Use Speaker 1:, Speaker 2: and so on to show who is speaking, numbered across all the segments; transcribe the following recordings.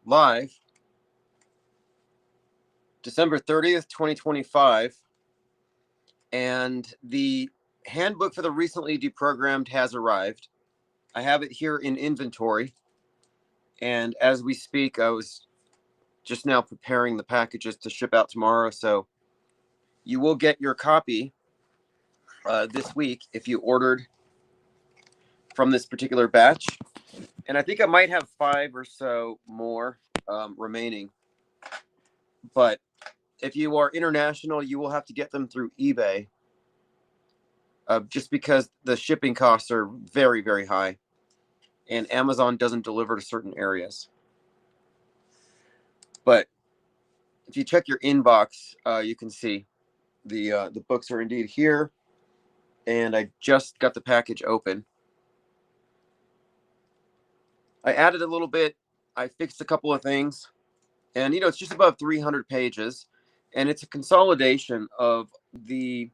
Speaker 1: live December 30th, 2025. And the handbook for the recently deprogrammed has arrived. I have it here in inventory. And as we speak, I was just now preparing the packages to ship out tomorrow. So you will get your copy this week if you ordered from this particular batch. And I think I might have 5 or so more remaining. But if you are international, you will have to get them through eBay, just because the shipping costs are very, very high. And Amazon doesn't deliver to certain areas. But if you check your inbox, you can see the books are indeed here. And I just got the package open. I added a little bit. I fixed a couple of things. And, it's just about 300 pages. And it's a consolidation of the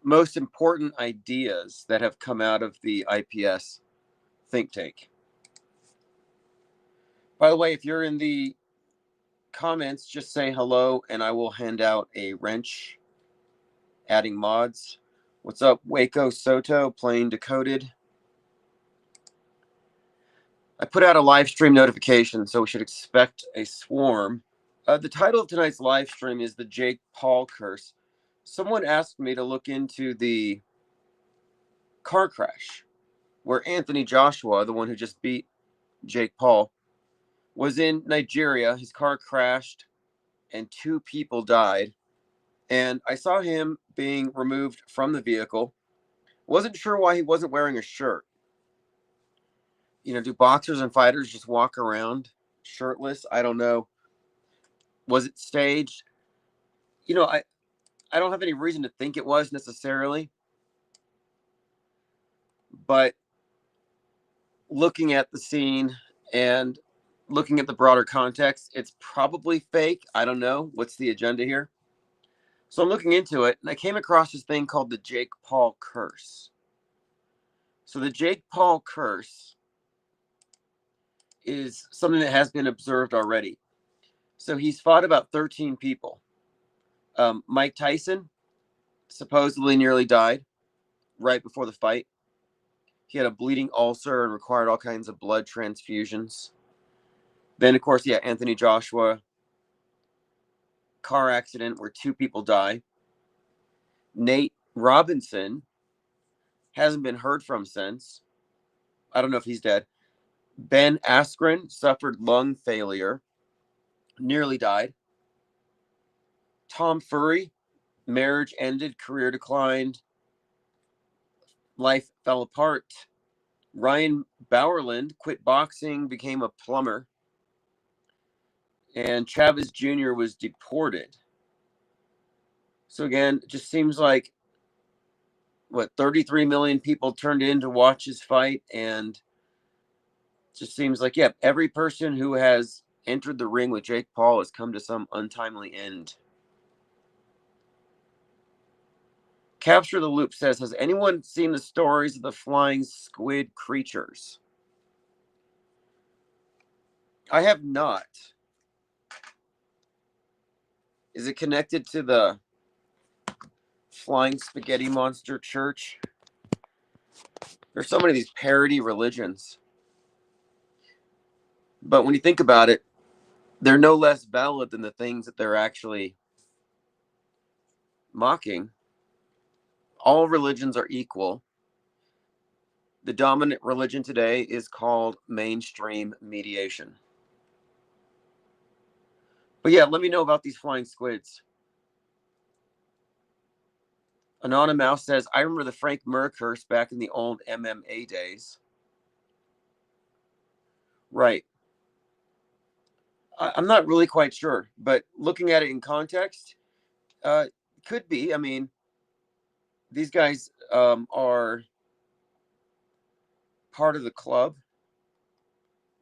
Speaker 1: most important ideas that have come out of the IPS think tank. By the way, if you're in the comments, just say hello and I will hand out a wrench. Adding mods. What's up, Waco Soto, Plain Decoded? I put out a live stream notification, so we should expect a swarm. The title of tonight's live stream is the Jake Paul curse. Someone asked me to look into the car crash where Anthony Joshua, the one who just beat Jake Paul, was in Nigeria. His car crashed and 2 people died. And I saw him being removed from the vehicle. Wasn't sure why he wasn't wearing a shirt. Do boxers and fighters just walk around shirtless? I don't know. Was it staged? I don't have any reason to think it was necessarily. But looking at the scene and looking at the broader context, it's probably fake. I don't know. What's the agenda here? So I'm looking into it, and I came across this thing called the Jake Paul curse. So the Jake Paul curse is something that has been observed already. So he's fought about 13 people. Mike Tyson supposedly nearly died right before the fight. He had a bleeding ulcer and required all kinds of blood transfusions. Then, of course, Anthony Joshua, car accident where 2 people die. Nate Robinson hasn't been heard from since. I don't know if he's dead. Ben Askren suffered lung failure, nearly died. Tom Furry, marriage ended, career declined, life fell apart. Ryan Bowerland quit boxing, became a plumber. And Chavez Jr. was deported. So again, it just seems like 33 million people turned in to watch his fight, and it just seems like every person who has entered the ring with Jake Paul has come to some untimely end. Capture the Loop says, has anyone seen the stories of the flying squid creatures? I have not. Is it connected to the flying spaghetti monster church? There's so many of these parody religions. But when you think about it, they're no less valid than the things that they're actually mocking. All religions are equal. The dominant religion today is called mainstream mediation. But let me know about these flying squids. Anonymous says, I remember the Frank Mir curse back in the old MMA days. Right. I'm not really quite sure, but looking at it in context, could be. I mean, these guys are part of the club.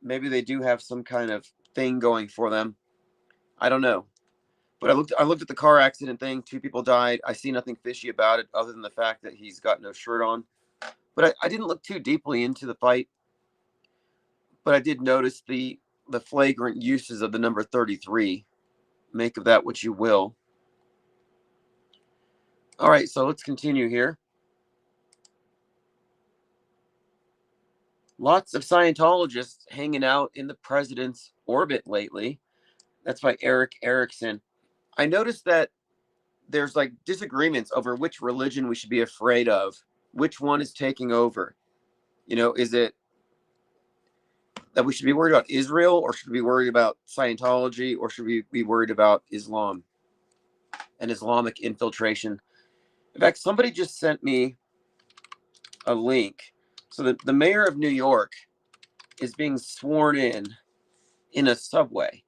Speaker 1: Maybe they do have some kind of thing going for them. I don't know. But I looked at the car accident thing. 2 people died. I see nothing fishy about it other than the fact that he's got no shirt on. But I didn't look too deeply into the fight. But I did notice the the flagrant uses of the number 33. Make of that what you will. All right, so let's continue here. Lots of Scientologists hanging out in the president's orbit lately. That's by Eric Erickson. I noticed that there's like disagreements over which religion we should be afraid of, which one is taking over. You know, is it that we should be worried about Israel, or should we be worried about Scientology, or should we be worried about Islam and Islamic infiltration? In fact, somebody just sent me a link. So the mayor of New York is being sworn in a subway.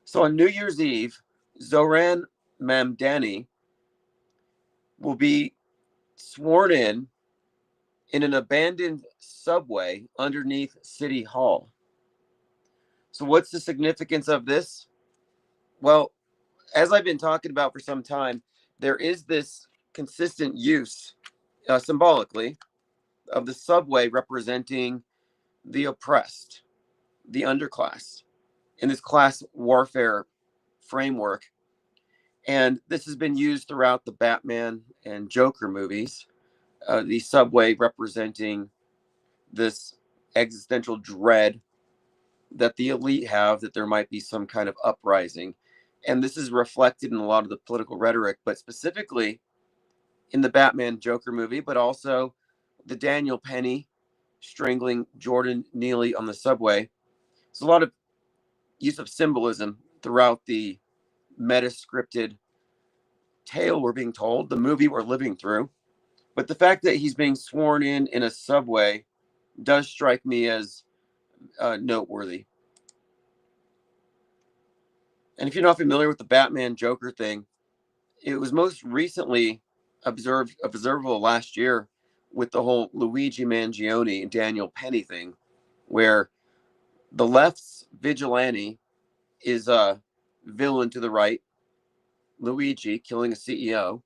Speaker 1: So on New Year's Eve, Zoran Mamdani will be sworn in an abandoned subway underneath City Hall. So what's the significance of this? Well, as I've been talking about for some time, there is this consistent use symbolically of the subway representing the oppressed, the underclass, in this class warfare framework. And this has been used throughout the Batman and Joker movies, the subway representing this existential dread that the elite have, that there might be some kind of uprising. And this is reflected in a lot of the political rhetoric, but specifically in the Batman Joker movie, but also the Daniel Penny strangling Jordan Neely on the subway. There's a lot of use of symbolism throughout the metascripted tale we're being told, the movie we're living through. But the fact that he's being sworn in a subway does strike me as noteworthy. And if you're not familiar with the Batman Joker thing, it was most recently observable last year with the whole Luigi Mangione and Daniel Penny thing, where the left's vigilante is a villain to the right, Luigi killing a CEO.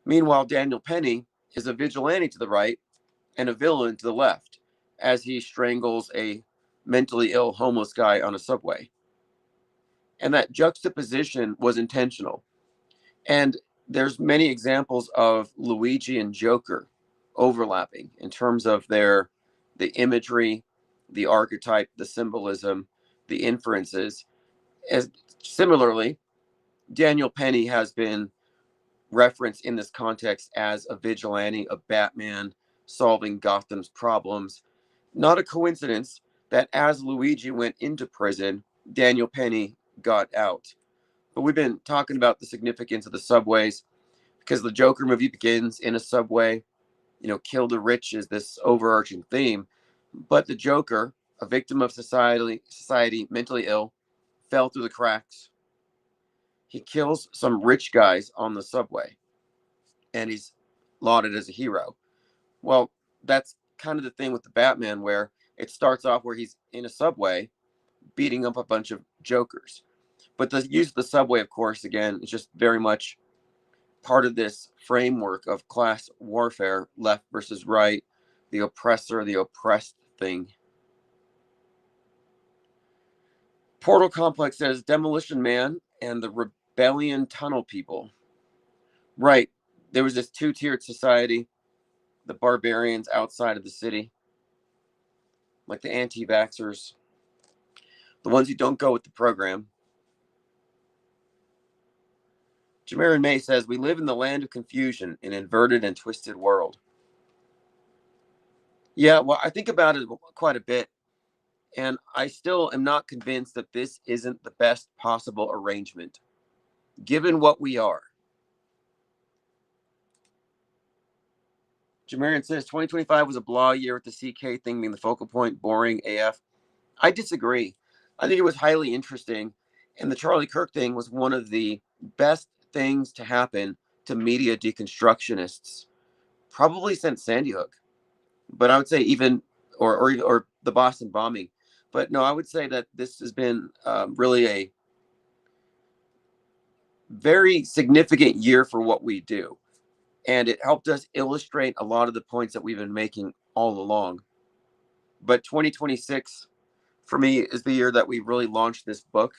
Speaker 1: Meanwhile, Daniel Penny is a vigilante to the right and a villain to the left as he strangles a mentally ill homeless guy on a subway. And that juxtaposition was intentional. And there's many examples of Luigi and Joker overlapping in terms of the imagery, the archetype, the symbolism, the inferences. As similarly, Daniel Penny has been referenced in this context as a vigilante, a Batman solving Gotham's problems. Not a coincidence that as Luigi went into prison, Daniel Penny got out. But we've been talking about the significance of the subways because the Joker movie begins in a subway. You know, kill the rich is this overarching theme. But the Joker, a victim of society mentally ill, fell through the cracks. He kills some rich guys on the subway, and he's lauded as a hero. Well, that's kind of the thing with the Batman, where it starts off where he's in a subway beating up a bunch of jokers. But the use of the subway, of course, again, is just very much part of this framework of class warfare, left versus right, the oppressor, the oppressed thing. Portal Complex says Demolition Man and the Rebellion Tunnel People. Right. There was this two-tiered society, the barbarians outside of the city, like the anti-vaxxers, the ones who don't go with the program. Jamirin May says, we live in the land of confusion, an inverted and twisted world. Yeah, well, I think about it quite a bit, and I still am not convinced that this isn't the best possible arrangement, given what we are. Jamirin says, 2025 was a blah year with the CK thing being the focal point, boring AF. I disagree. I think it was highly interesting, and the Charlie Kirk thing was one of the best things to happen to media deconstructionists, probably since Sandy Hook. But I would say even, or the Boston bombing. But no, I would say that this has been really a very significant year for what we do. And it helped us illustrate a lot of the points that we've been making all along. But 2026 for me, is the year that we really launched this book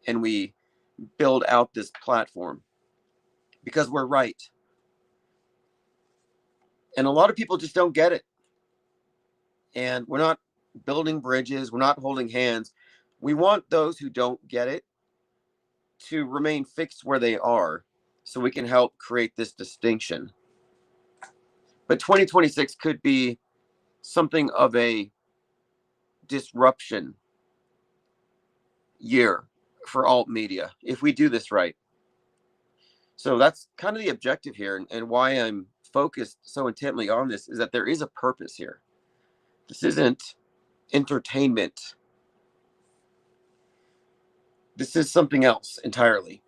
Speaker 1: and we build out this platform, because we're right. And a lot of people just don't get it. And we're not building bridges, we're not holding hands. We want those who don't get it to remain fixed where they are so we can help create this distinction. But 2026 could be something of a disruption year for alt media if we do this right. So that's kind of the objective here, and why I'm focused so intently on this is that there is a purpose here. This isn't entertainment. This is something else entirely.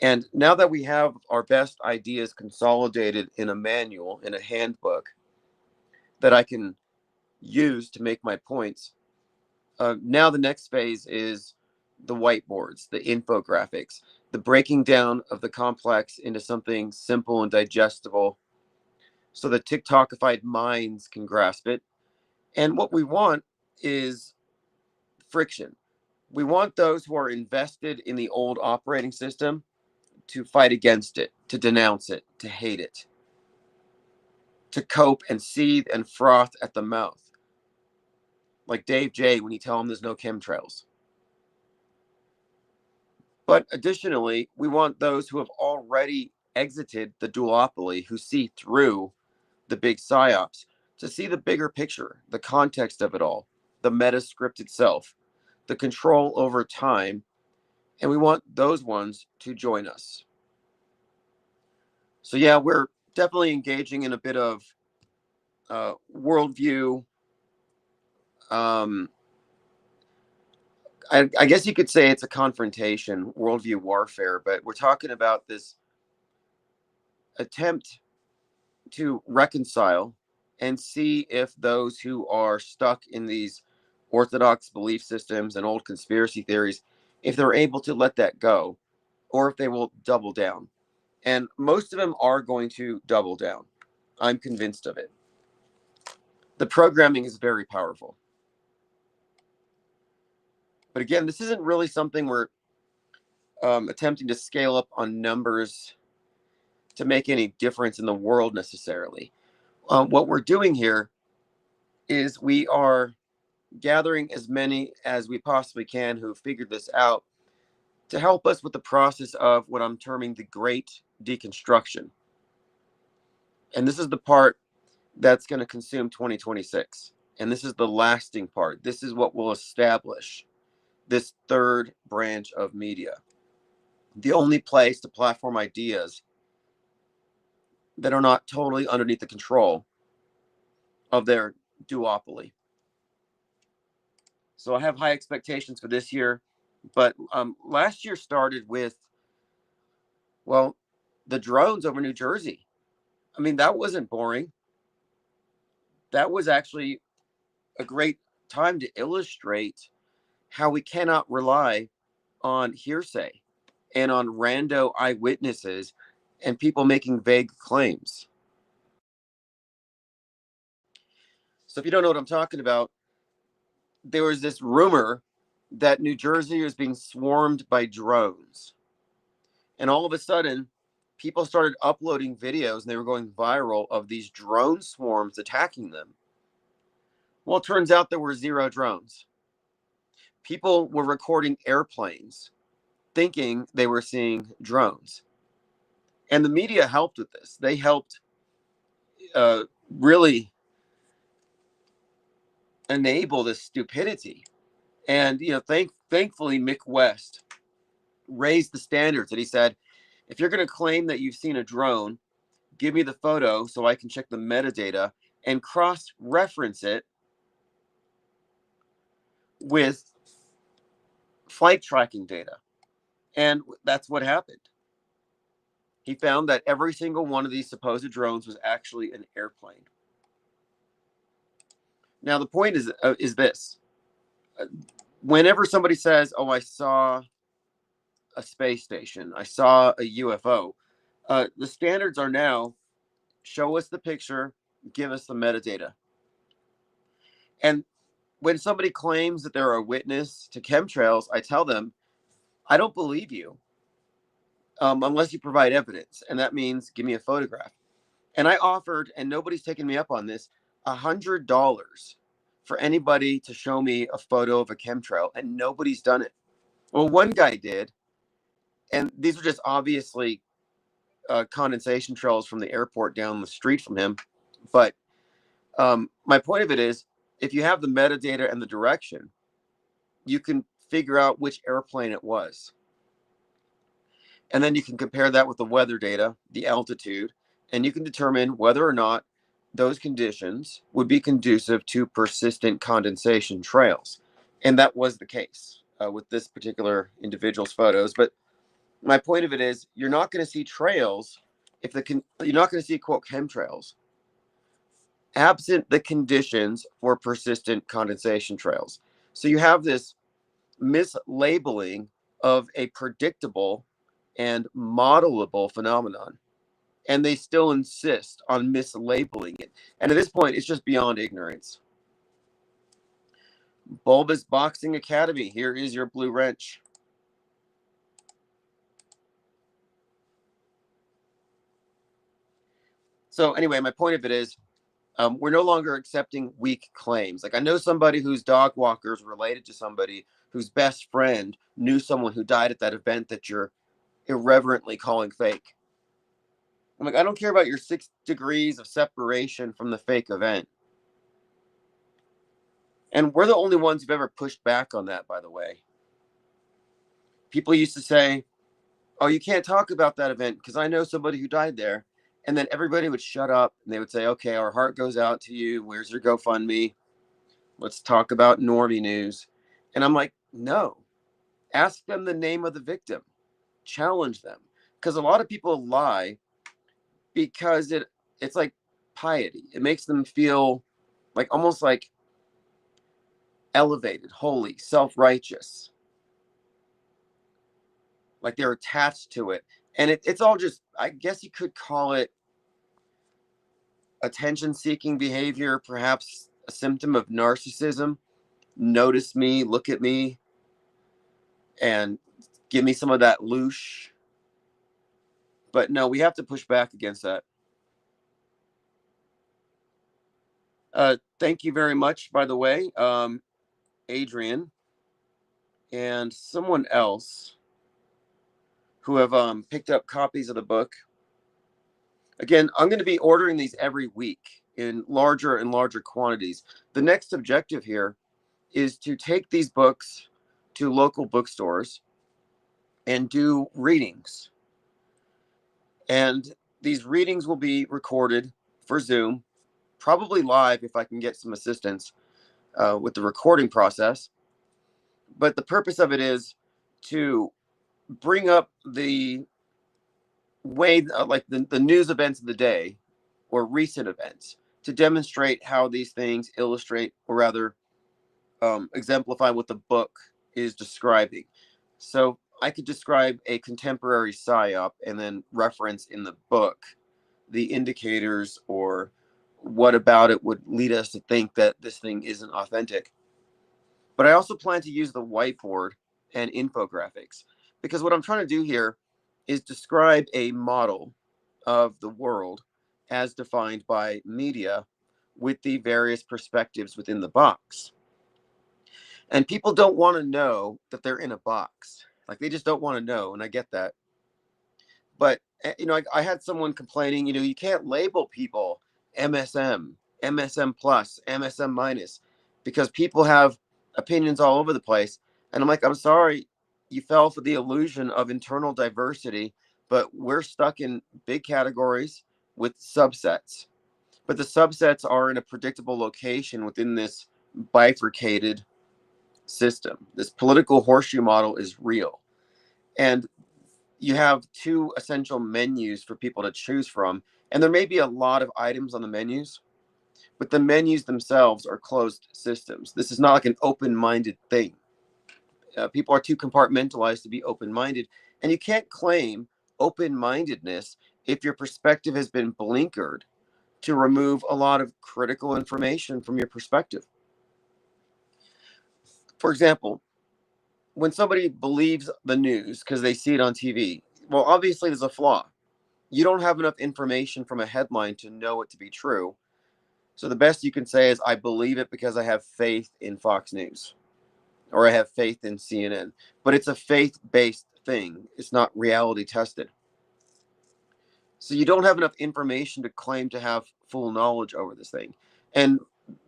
Speaker 1: And now that we have our best ideas consolidated in a manual, in a handbook that I can use to make my points, now the next phase is the whiteboards, the infographics, the breaking down of the complex into something simple and digestible so that TikTokified minds can grasp it. And what we want is friction. We want those who are invested in the old operating system to fight against it, to denounce it, to hate it, to cope and seethe and froth at the mouth, like Dave J when you tell him there's no chemtrails. But additionally, we want those who have already exited the duopoly, who see through the big psyops, to see the bigger picture, the context of it all, the metascript itself, the control over time, and we want those ones to join us. So yeah, we're definitely engaging in a bit of worldview. I guess you could say it's a confrontation, worldview warfare, but we're talking about this attempt to reconcile and see if those who are stuck in these orthodox belief systems and old conspiracy theories, if they're able to let that go, or if they will double down. And most of them are going to double down. I'm convinced of it. The programming is very powerful. But again, this isn't really something we're attempting to scale up on numbers to make any difference in the world necessarily. What we're doing here is we are gathering as many as we possibly can who figured this out to help us with the process of what I'm terming the great deconstruction. And this is the part that's going to consume 2026. And this is the lasting part. This is what will establish this third branch of media. The only place to platform ideas that are not totally underneath the control of their duopoly. So I have high expectations for this year. But last year started with, well, the drones over New Jersey. I mean, that wasn't boring. That was actually a great time to illustrate how we cannot rely on hearsay and on rando eyewitnesses and people making vague claims. So if you don't know what I'm talking about, there was this rumor that New Jersey was being swarmed by drones. And all of a sudden, people started uploading videos and they were going viral of these drone swarms attacking them. Well, it turns out there were 0 drones. People were recording airplanes thinking they were seeing drones. And the media helped with this. They helped really enable this stupidity. And, thankfully, Mick West raised the standards. And he said, if you're going to claim that you've seen a drone, give me the photo so I can check the metadata and cross-reference it with flight tracking data. And that's what happened. He found that every single one of these supposed drones was actually an airplane. Now, the point is this. Whenever somebody says, oh, I saw a space station, I saw a UFO, the standards are now, show us the picture, give us the metadata. And when somebody claims that they're a witness to chemtrails, I tell them, I don't believe you unless you provide evidence. And that means give me a photograph. And I offered, and nobody's taken me up on this, $100 for anybody to show me a photo of a chemtrail, and nobody's done it. Well, one guy did, and these are just obviously condensation trails from the airport down the street from him. But my point of it is, if you have the metadata and the direction, you can figure out which airplane it was. And then you can compare that with the weather data, the altitude, and you can determine whether or not those conditions would be conducive to persistent condensation trails. And that was the case with this particular individual's photos. But my point of it is, you're not going to see trails you're not going to see, quote, chemtrails absent the conditions for persistent condensation trails. So you have this mislabeling of a predictable and modelable phenomenon, and they still insist on mislabeling it. And at this point, it's just beyond ignorance. Bulbous Boxing Academy, here is your blue wrench. So anyway, my point of it is, we're no longer accepting weak claims. Like, I know somebody whose dog walker is related to somebody whose best friend knew someone who died at that event that you're irreverently calling fake. I'm like, I don't care about your 6 degrees of separation from the fake event. And we're the only ones who've ever pushed back on that, by the way. People used to say, oh, you can't talk about that event because I know somebody who died there. And then everybody would shut up and they would say, okay, our heart goes out to you. Where's your GoFundMe? Let's talk about normie news. And I'm like, no, ask them the name of the victim, challenge them. Because a lot of people lie because it's like piety. It makes them feel like almost like elevated, holy, self-righteous, like they're attached to it. And it's all just, I guess you could call it attention-seeking behavior, perhaps a symptom of narcissism. Notice me, look at me, and give me some of that loosh. But no, we have to push back against that. Thank you very much, by the way, Adrian and someone else who have picked up copies of the book. Again, I'm going to be ordering these every week in larger and larger quantities. The next objective here is to take these books to local bookstores and do readings. And these readings will be recorded for Zoom, probably live if I can get some assistance with the recording process. But the purpose of it is to bring up the way, like the news events of the day or recent events, to demonstrate how these things illustrate, or rather exemplify what the book is describing. So I could describe a contemporary psyop and then reference in the book the indicators or what about it would lead us to think that this thing isn't authentic. But I also plan to use the whiteboard and infographics, because what I'm trying to do here is describe a model of the world as defined by media with the various perspectives within the box. And people don't want to know that they're in a box. Like, they just don't want to know, and I get that. But, I had someone complaining, you can't label people MSM, MSM plus, MSM minus, because people have opinions all over the place. And I'm like, I'm sorry, you fell for the illusion of internal diversity, but we're stuck in big categories with subsets. But the subsets are in a predictable location within this bifurcated system. This political horseshoe model is real. And you have 2 essential menus for people to choose from. And there may be a lot of items on the menus, but the menus themselves are closed systems. This is not like an open-minded thing. People are too compartmentalized to be open-minded. And you can't claim open-mindedness if your perspective has been blinkered to remove a lot of critical information from your perspective. For example, when somebody believes the news because they see it on TV, well, obviously there's a flaw. You don't have enough information from a headline to know it to be true. So the best you can say is, I believe it because I have faith in Fox News, or I have faith in CNN. But it's a faith-based thing. It's not reality tested. So you don't have enough information to claim to have full knowledge over this thing. And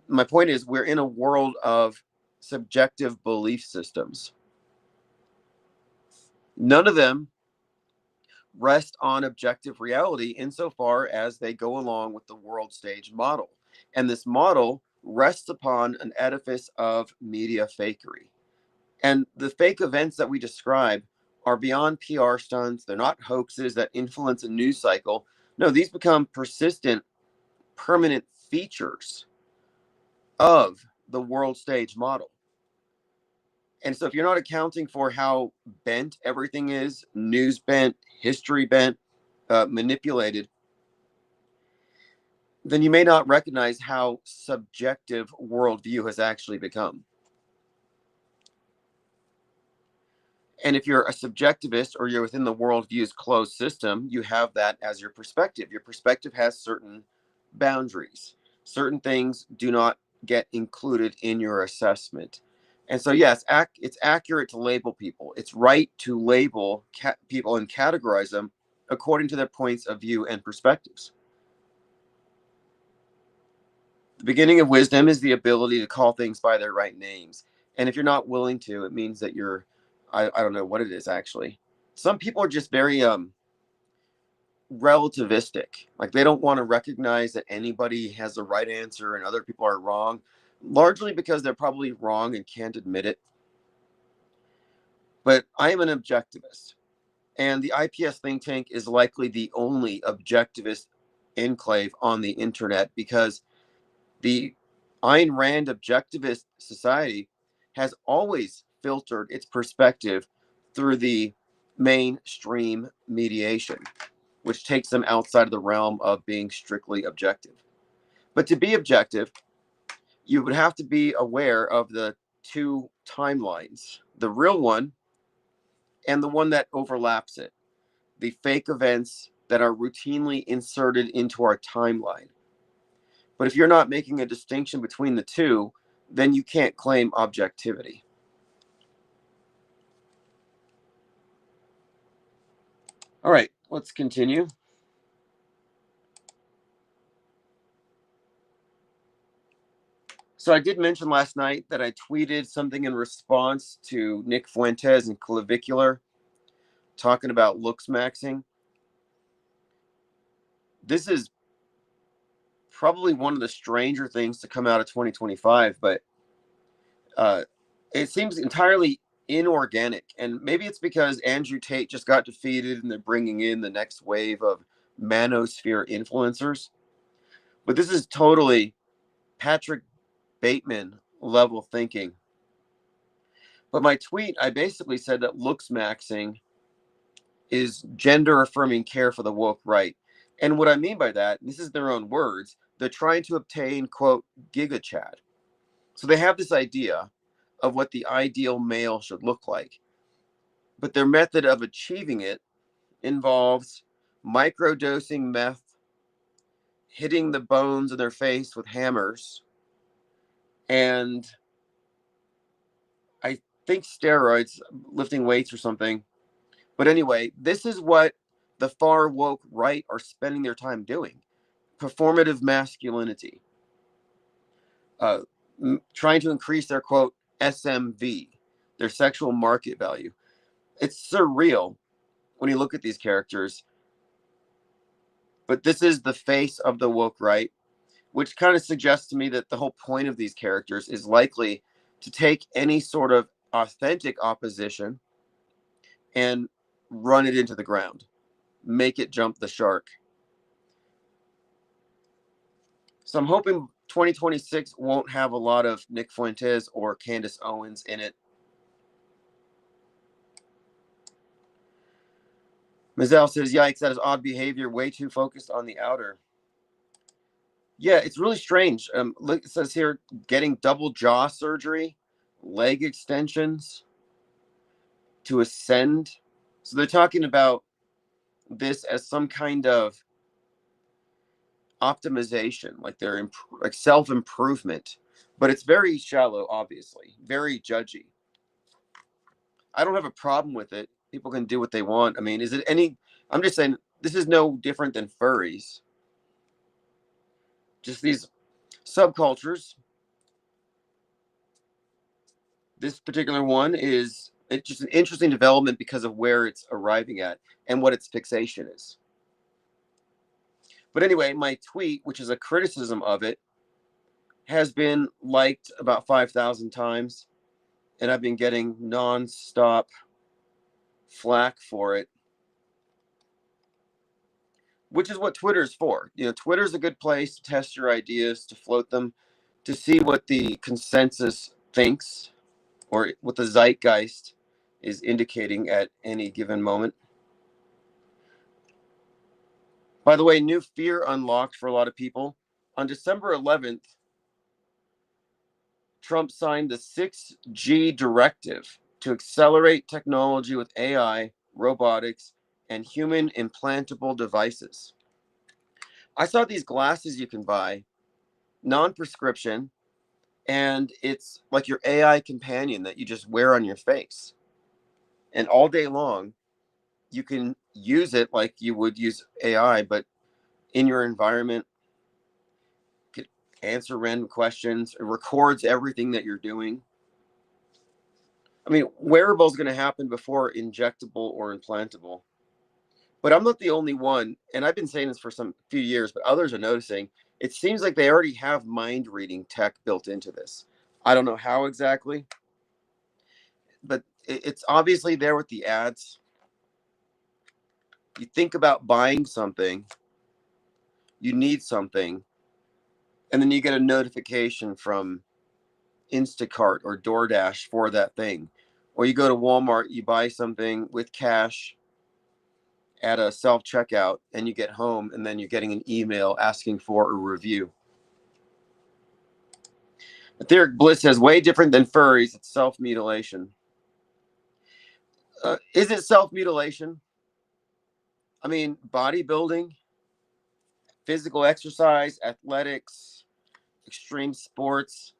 Speaker 1: my point is, we're in a world of subjective belief systems. None of them rest on objective reality insofar as they go along with the world stage model. And this model rests upon an edifice of media fakery. And the fake events that we describe are beyond PR stunts. They're not hoaxes that influence a news cycle. No, these become persistent, permanent features of the world stage model. And so if you're not accounting for how bent everything is, news bent, history bent, manipulated, then you may not recognize how subjective worldview has actually become. And if you're a subjectivist or you're within the worldview's closed system, you have that as your perspective. Your perspective has certain boundaries. Certain things do not get included in your assessment. And so, yes, it's accurate to label people. It's right to label people and categorize them according to their points of view and perspectives. The beginning of wisdom is the ability to call things by their right names. And if you're not willing to, it means that you're, I don't know what it is actually. Some people are just very relativistic. Like they don't want to recognize that anybody has the right answer and other people are wrong, largely because they're probably wrong and can't admit it. But I am an objectivist. And the IPS think tank is likely the only objectivist enclave on the internet because the Ayn Rand objectivist society has always filtered its perspective through the mainstream mediation, which takes them outside of the realm of being strictly objective. But to be objective, you would have to be aware of the two timelines, the real one and the one that overlaps it, the fake events that are routinely inserted into our timeline. But if you're not making a distinction between the two, then you can't claim objectivity. All right, let's continue. So I did mention last night that I tweeted something in response to Nick Fuentes and Clavicular talking about looks maxing. This is probably one of the stranger things to come out of 2025, but it seems entirely inorganic. And maybe it's because Andrew Tate just got defeated and they're bringing in the next wave of manosphere influencers. But this is totally Patrick Bateman level thinking. But my tweet, I basically said that looks maxing is gender affirming care for the woke right. And what I mean by that, this is their own words, they're trying to obtain, quote, giga chad. So they have this idea of what the ideal male should look like. But their method of achieving it involves microdosing meth, hitting the bones in their face with hammers, and I think steroids, lifting weights or something. But anyway, this is what the far woke right are spending their time doing. Performative masculinity. Trying to increase their, quote, SMV, their sexual market value. It's surreal when you look at these characters. But this is the face of the woke right, which kind of suggests to me that the whole point of these characters is likely to take any sort of authentic opposition and run it into the ground, make it jump the shark. So I'm hoping 2026 won't have a lot of Nick Fuentes or Candace Owens in it. Mazel says, yikes, that is odd behavior, way too focused on the outer. Yeah, it's really strange. Look, it says here, getting double jaw surgery. leg extensions to ascend. So they're talking about this as some kind of optimization, like they're like self-improvement, but it's very shallow, obviously, very judgy. I don't have a problem with it. People can do what they want. I mean, is it any, I'm just saying this is no different than furries. Just these subcultures. This particular one is, it's just an interesting development because of where it's arriving at and what its fixation is. But anyway, my tweet, which is a criticism of it, has been liked about 5,000 times, and I've been getting non-stop flack for it, which is what Twitter's for. You know, Twitter's a good place to test your ideas, to float them, to see what the consensus thinks or what the zeitgeist is indicating at any given moment. By the way, new fear unlocked for a lot of people. On December 11th, Trump signed the 6G directive to accelerate technology with AI, robotics, and human implantable devices. I saw these glasses you can buy, non-prescription, and it's like your AI companion that you just wear on your face. And all day long, you can use it like you would use AI, but in your environment, could answer random questions. It records everything that you're doing. I mean, wearable is going to happen before injectable or implantable. But I'm not the only one, and I've been saying this for some few years, but others are noticing. It seems like they already have mind reading tech built into this. I don't know how exactly, but it's obviously there with the ads. You think about buying something, you need something, and then you get a notification from Instacart or DoorDash for that thing. Or you go to Walmart, you buy something with cash at a self-checkout, and you get home, and then you're getting an email asking for a review. Etheric bliss says, way different than furries, it's self-mutilation. Is it self-mutilation? I mean, bodybuilding, physical exercise, athletics, extreme sports.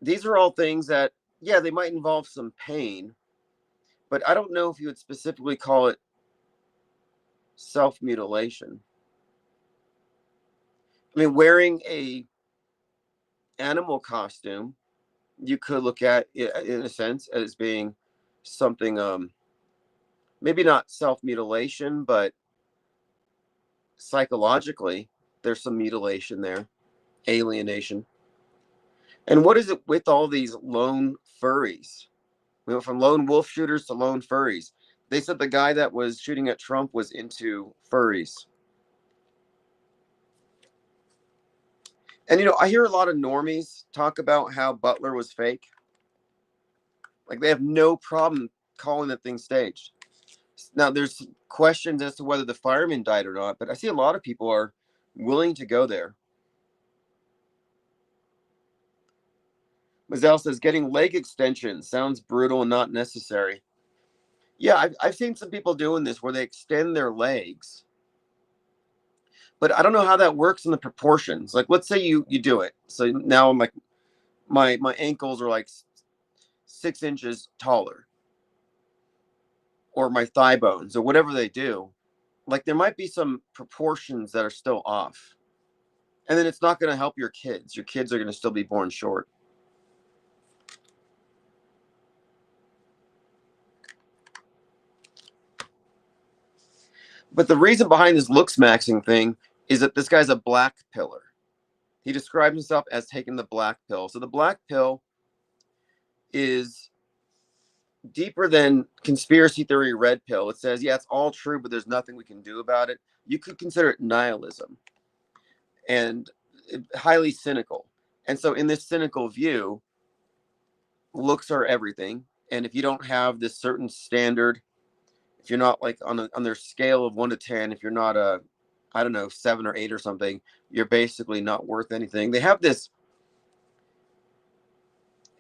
Speaker 1: These are all things that, yeah, they might involve some pain, but I don't know if you would specifically call it self-mutilation. I mean, wearing a animal costume, you could look at it in a sense as being something, maybe not self-mutilation, but psychologically, there's some mutilation there, alienation. And what is it with all these lone furries? We went from lone wolf shooters to lone furries. They said the guy that was shooting at Trump was into furries. And, you know, I hear a lot of normies talk about how Butler was fake. Like, they have no problem calling that thing staged. Now, there's questions as to whether the fireman died or not, but I see a lot of people are willing to go there. Mazel says, getting leg extensions sounds brutal and not necessary. Yeah, I've seen some people doing this where they extend their legs. But I don't know how that works in the proportions. Like, let's say you do it. So now I'm like, my ankles are like 6 inches taller, or my thigh bones, or whatever they do. Like, there might be some proportions that are still off. And then it's not going to help your kids. Your kids are going to still be born short. But the reason behind this looks maxing thing is that this guy's a black pillar. He describes himself as taking the black pill. So the black pill is deeper than conspiracy theory red pill. It says, yeah, it's all true, but there's nothing we can do about it. You could consider it nihilism and highly cynical. And so in this cynical view, looks are everything. And if you don't have this certain standard, if you're not like on their scale of 1 to 10, if you're not a, I don't know, 7 or 8 or something, you're basically not worth anything. They have this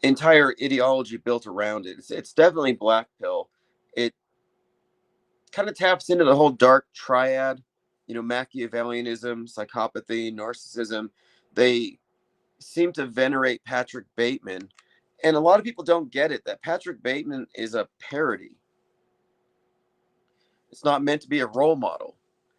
Speaker 1: entire ideology built around it. It's definitely black pill. It kind of taps into the whole dark triad, Machiavellianism, psychopathy, narcissism. They seem to venerate Patrick Bateman. And a lot of people don't get it, that Patrick Bateman is a parody. It's not meant to be a role model.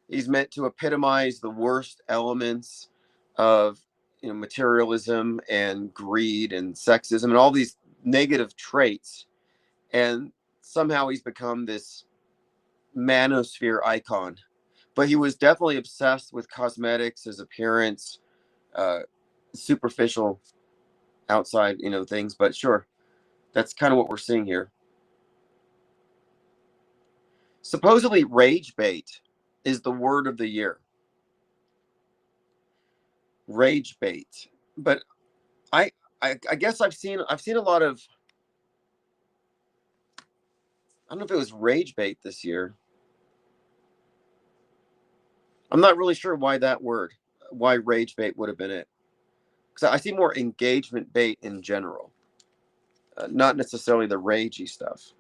Speaker 1: He's meant to epitomize the worst elements of materialism and greed and sexism and all these negative traits. And somehow he's become this manosphere icon. But he was definitely obsessed with cosmetics, his appearance, superficial outside, things. But sure, that's kind of what we're seeing here. Supposedly, rage bait is the word of the year. Rage bait, but I guess I've seen a lot of. I don't know if it was rage bait this year. I'm not really sure why rage bait would have been it. Because I see more engagement bait in general, not necessarily the ragey stuff.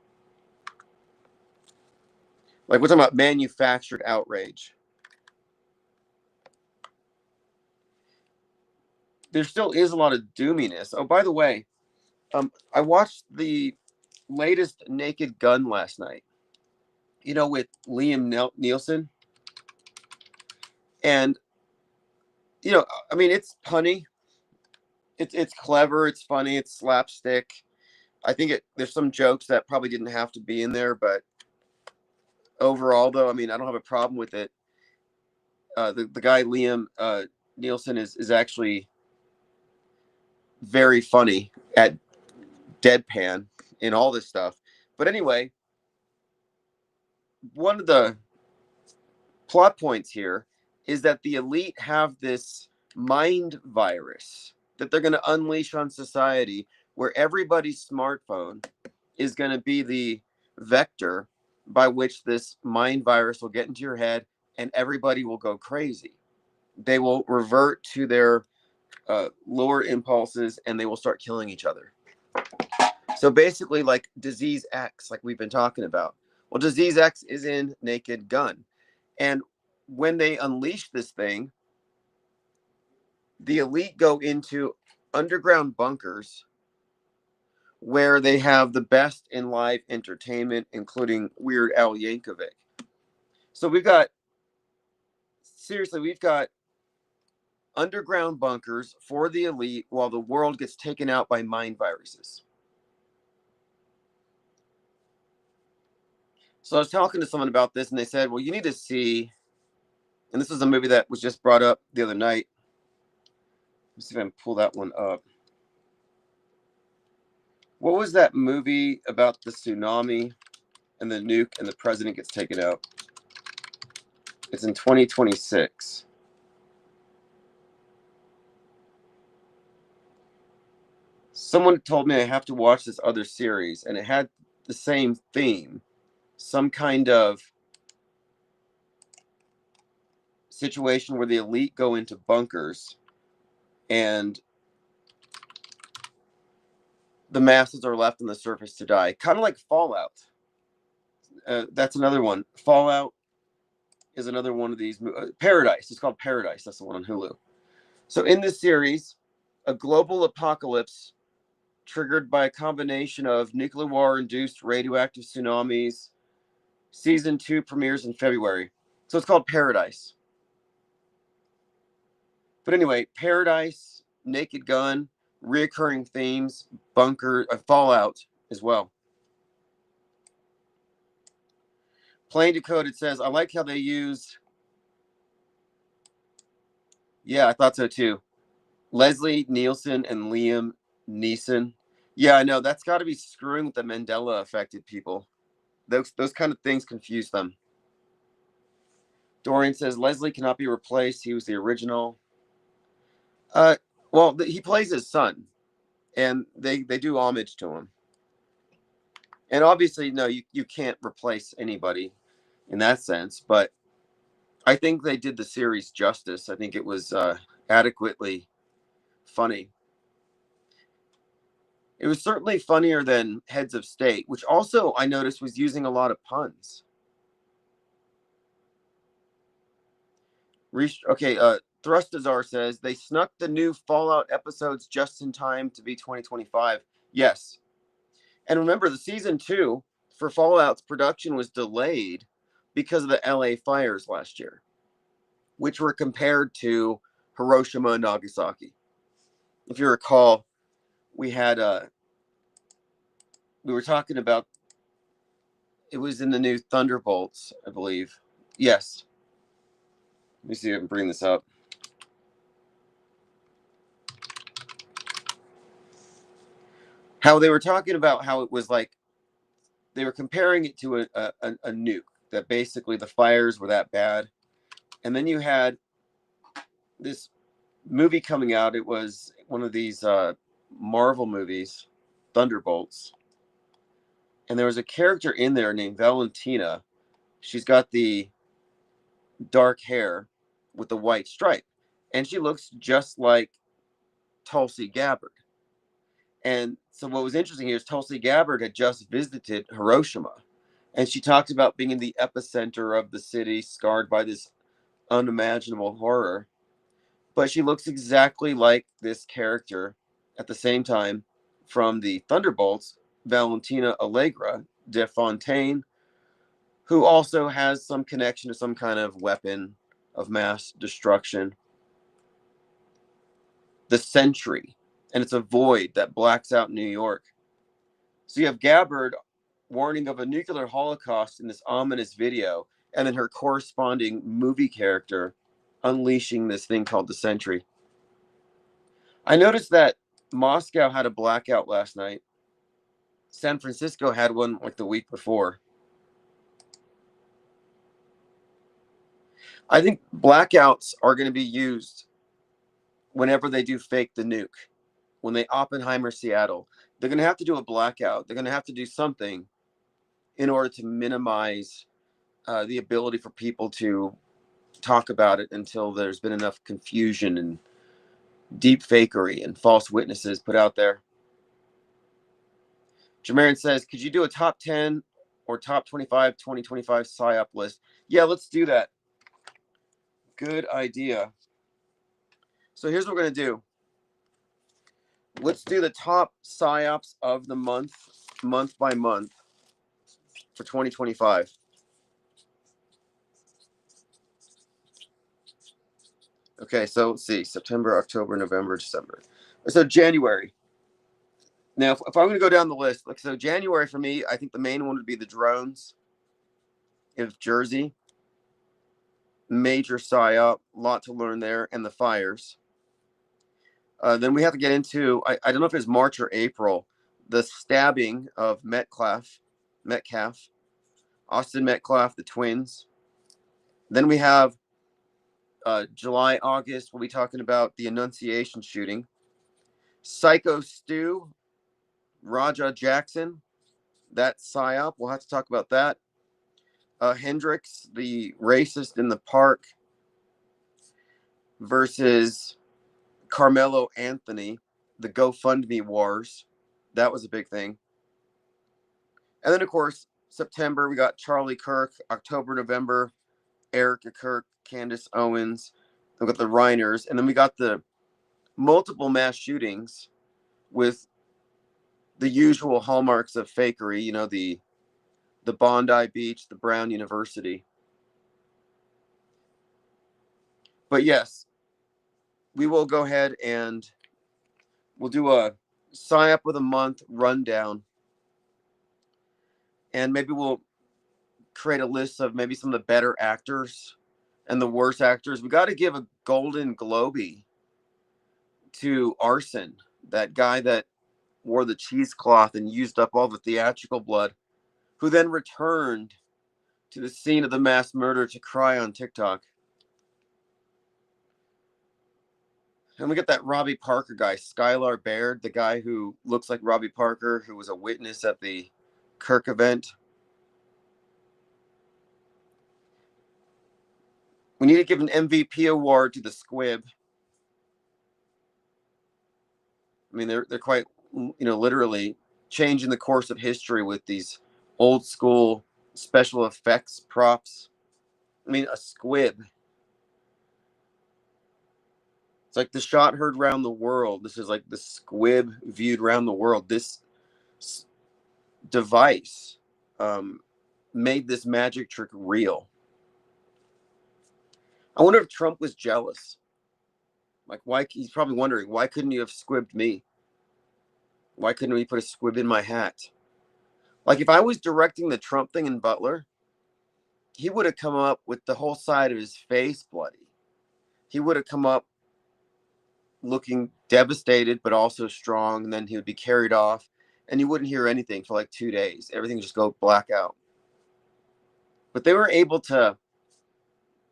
Speaker 1: Like we're talking about manufactured outrage. There still is a lot of doominess. Oh, by the way, I watched the latest Naked Gun last night. With Liam Neeson. And, I mean, it's punny. It's clever. It's funny. It's slapstick. I think there's some jokes that probably didn't have to be in there, but overall, though, I mean, I don't have a problem with it. The guy Liam Neeson is actually very funny at deadpan in all this stuff. But anyway, one of the plot points here is that the elite have this mind virus that they're going to unleash on society, where everybody's smartphone is going to be the vector by which this mind virus will get into your head, and everybody will go crazy. They will revert to their lower impulses, and they will start killing each other. So basically, like Disease X, like we've been talking about. Well, Disease X is in Naked Gun. And when they unleash this thing, the elite go into underground bunkers where they have the best in live entertainment, including Weird Al Yankovic. So we've got underground bunkers for the elite while the world gets taken out by mind viruses. So I was talking to someone about this, and they said, well, you need to see, and this is a movie that was just brought up the other night. Let's see if I can pull that one up. What was that movie about the tsunami and the nuke and the president gets taken out? It's in 2026. Someone told me I have to watch this other series, and it had the same theme. Some kind of situation where the elite go into bunkers and the masses are left on the surface to die. Kind of like Fallout. That's another one. Fallout is another one of these. Paradise. It's called Paradise. That's the one on Hulu. So in this series, a global apocalypse triggered by a combination of nuclear war-induced radioactive tsunamis. Season 2 premieres in February. So it's called Paradise. But anyway, Paradise, Naked Gun, reoccurring themes, bunker, Fallout as well. Plain Decoded says, I like how they use... Yeah, I thought so too. Leslie Nielsen and Liam Neeson. Yeah, I know. That's got to be screwing with the Mandela affected people. Those kind of things confuse them. Dorian says, Leslie cannot be replaced. He was the original. Well, he plays his son, and they do homage to him. And obviously, no, you can't replace anybody in that sense, but I think they did the series justice. I think it was adequately funny. It was certainly funnier than Heads of State, which also I noticed was using a lot of puns. Okay, Thrustazar says they snuck the new Fallout episodes just in time to be 2025. Yes. And remember, the season 2 for Fallout's production was delayed because of the LA fires last year, which were compared to Hiroshima and Nagasaki. If you recall, we had we were talking about, it was in the new Thunderbolts, I believe. Yes. Let me see if I can bring this up. How they were talking about how it was like they were comparing it to a nuke, that basically the fires were that bad. And then you had this movie coming out. It was one of these Marvel movies, Thunderbolts. And there was a character in there named Valentina. She's got the dark hair with the white stripe. And she looks just like Tulsi Gabbard. And so what was interesting here is Tulsi Gabbard had just visited Hiroshima. And she talked about being in the epicenter of the city, scarred by this unimaginable horror. But she looks exactly like this character at the same time from the Thunderbolts, Valentina Allegra de Fontaine, who also has some connection to some kind of weapon of mass destruction. The Sentry, and it's a void that blacks out New York. So you have Gabbard warning of a nuclear holocaust in this ominous video, and then her corresponding movie character unleashing this thing called the Sentry. I noticed that Moscow had a blackout last night. San Francisco had one like the week before. I think blackouts are going to be used whenever they do fake the nuke. When they Oppenheimer Seattle, they're going to have to do a blackout. They're going to have to do something in order to minimize the ability for people to talk about it until there's been enough confusion and deep fakery and false witnesses put out there. Jamarin says, could you do a top 10 or top 25 2025 psyop list? Yeah, let's do that. Good idea. So here's what we're going to do. Let's do the top psyops of the month by month for 2025. Okay, so let's see, September, October, November, December. So January. Now, if I'm going to go down the list, like, so January for me, I think the main one would be the drones of Jersey. Major psyop, lot to learn there, and the fires. Then we have to get into, I don't know if it's March or April, the stabbing of Metcalf, Austin Metcalf, the twins. Then we have July, August, we'll be talking about the Annunciation shooting. Psycho Stu, Raja Jackson, that psyop, we'll have to talk about that. Hendrix, the racist in the park, versus Carmelo Anthony, the GoFundMe wars. That was a big thing. And then, of course, September, we got Charlie Kirk. October, November, Erica Kirk, Candace Owens. We got the Reiners. And then we got the multiple mass shootings with the usual hallmarks of fakery, you know, the Bondi Beach, the Brown University. But yes, we will go ahead and we'll do a psyop with a month rundown. And maybe we'll create a list of maybe some of the better actors and the worst actors. We got to give a Golden Globey to Arson, that guy that wore the cheesecloth and used up all the theatrical blood, who then returned to the scene of the mass murder to cry on TikTok. And we got that Robbie Parker guy, Skylar Baird, the guy who looks like Robbie Parker, who was a witness at the Kirk event. We need to give an MVP award to the Squib. I mean, they're quite literally changing the course of history with these old school special effects props. I mean, a squib. It's like the shot heard round the world. This is like the squib viewed round the world. This device made this magic trick real. I wonder if Trump was jealous. Like, why? He's probably wondering, why couldn't you have squibbed me? Why couldn't we put a squib in my hat? Like, if I was directing the Trump thing in Butler, he would have come up with the whole side of his face bloody. He would have come up looking devastated, but also strong. And then he would be carried off, and you wouldn't hear anything for like 2 days. Everything would just go black out. But they were able to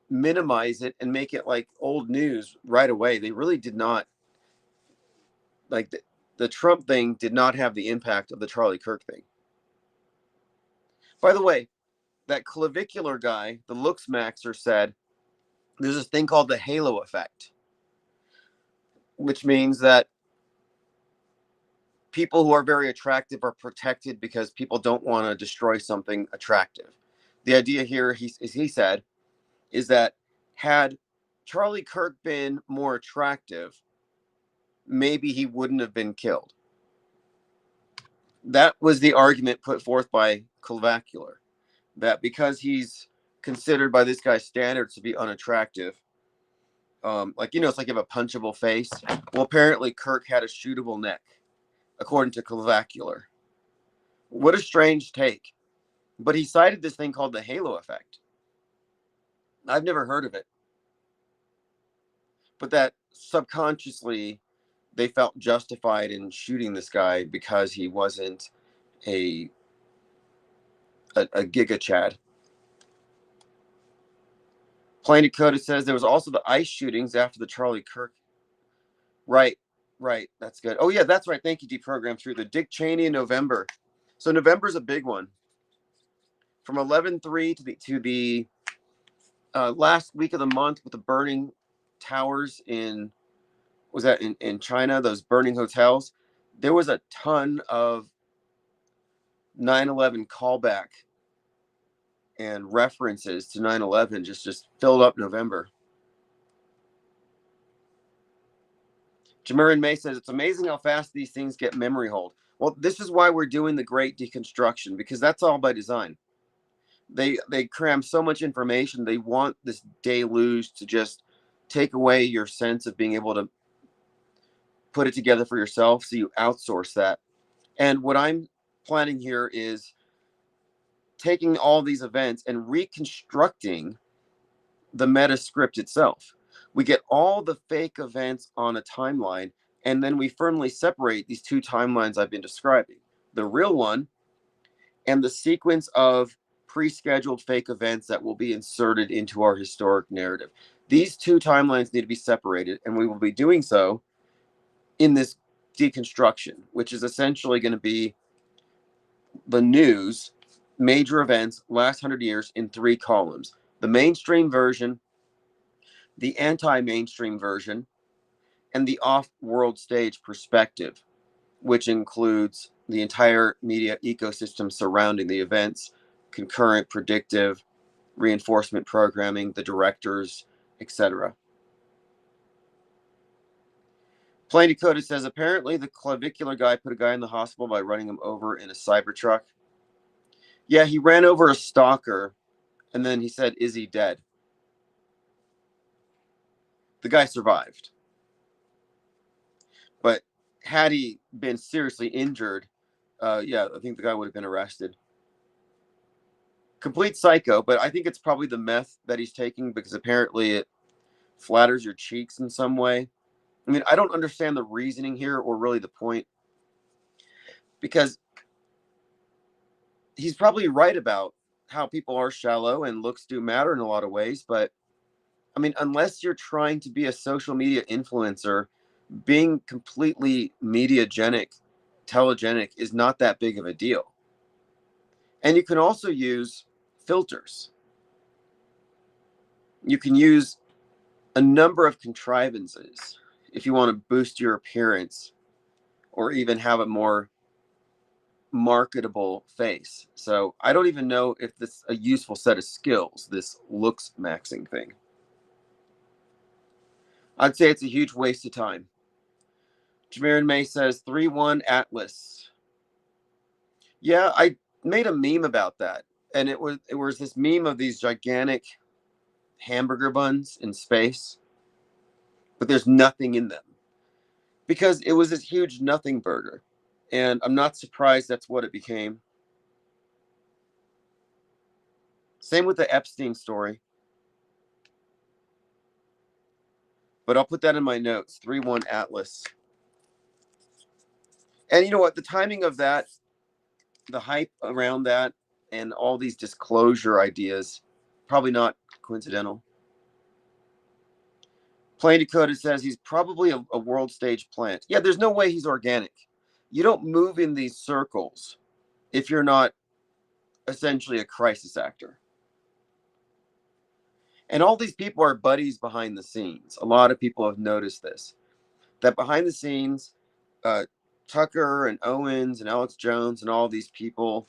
Speaker 1: minimize it and make it like old news right away. They really did not, like, the Trump thing did not have the impact of the Charlie Kirk thing. By the way, that clavicular guy, the looks maxer, said there's this thing called the halo effect, which means that people who are very attractive are protected because people don't want to destroy something attractive. The idea here, he said, is that had Charlie Kirk been more attractive, maybe he wouldn't have been killed. That was the argument put forth by Clavicular, that because he's considered by this guy's standards to be unattractive, it's like you have a punchable face. Well, apparently Kirk had a shootable neck, according to Clavicular. What a strange take. But he cited this thing called the halo effect. I've never heard of it. But that subconsciously they felt justified in shooting this guy because he wasn't a giga chad. Plain Dakota says there was also the ICE shootings after the Charlie Kirk. Right. That's good. Oh, yeah, that's right. Thank you, Deprogrammed Through. The Dick Cheney in November. So November's a big one. From 11/3 to the last week of the month with the burning towers in China, those burning hotels, there was a ton of 9/11 callback and references to 9/11 just filled up November. Jamarin May says, it's amazing how fast these things get memory hold. Well, this is why we're doing the great deconstruction, because that's all by design. They cram so much information. They want this deluge to just take away your sense of being able to put it together for yourself, so you outsource that. And what I'm planning here is taking all these events and reconstructing the metascript itself. We get all the fake events on a timeline, and then we firmly separate these two timelines I've been describing, the real one and the sequence of pre-scheduled fake events that will be inserted into our historic narrative. These two timelines need to be separated, and we will be doing so in this deconstruction, which is essentially going to be the news, major events, last 100 years in 3 columns. The mainstream version, the anti-mainstream version, and the off-world stage perspective, which includes the entire media ecosystem surrounding the events, concurrent, predictive, reinforcement programming, the directors, etc. Plain Dakota says, apparently the clavicular guy put a guy in the hospital by running him over in a Cybertruck. Yeah, he ran over a stalker, and then he said, is he dead? The guy survived. But had he been seriously injured, I think the guy would have been arrested. Complete psycho, but I think it's probably the meth that he's taking, because apparently it flatters your cheeks in some way. I mean, I don't understand the reasoning here, or really the point, because he's probably right about how people are shallow and looks do matter in a lot of ways. But I mean, unless you're trying to be a social media influencer, being completely mediagenic, telegenic is not that big of a deal. And you can also use filters. You can use a number of contrivances if you want to boost your appearance or even have a more marketable face. So I don't even know if this is a useful set of skills, this looks maxing thing. I'd say it's a huge waste of time. Jamirin May says 3-1 Atlas. Yeah, I made a meme about that. And it was this meme of these gigantic hamburger buns in space, but there's nothing in them. Because it was this huge nothing burger. And I'm not surprised that's what it became. Same with the Epstein story. But I'll put that in my notes. 3-1 Atlas. And you know what? The timing of that, the hype around that, and all these disclosure ideas, probably not coincidental. Plain Decoded says he's probably a world stage plant. Yeah, there's no way he's organic. You don't move in these circles if you're not essentially a crisis actor. And all these people are buddies behind the scenes. A lot of people have noticed this, that behind the scenes, Tucker and Owens and Alex Jones and all these people,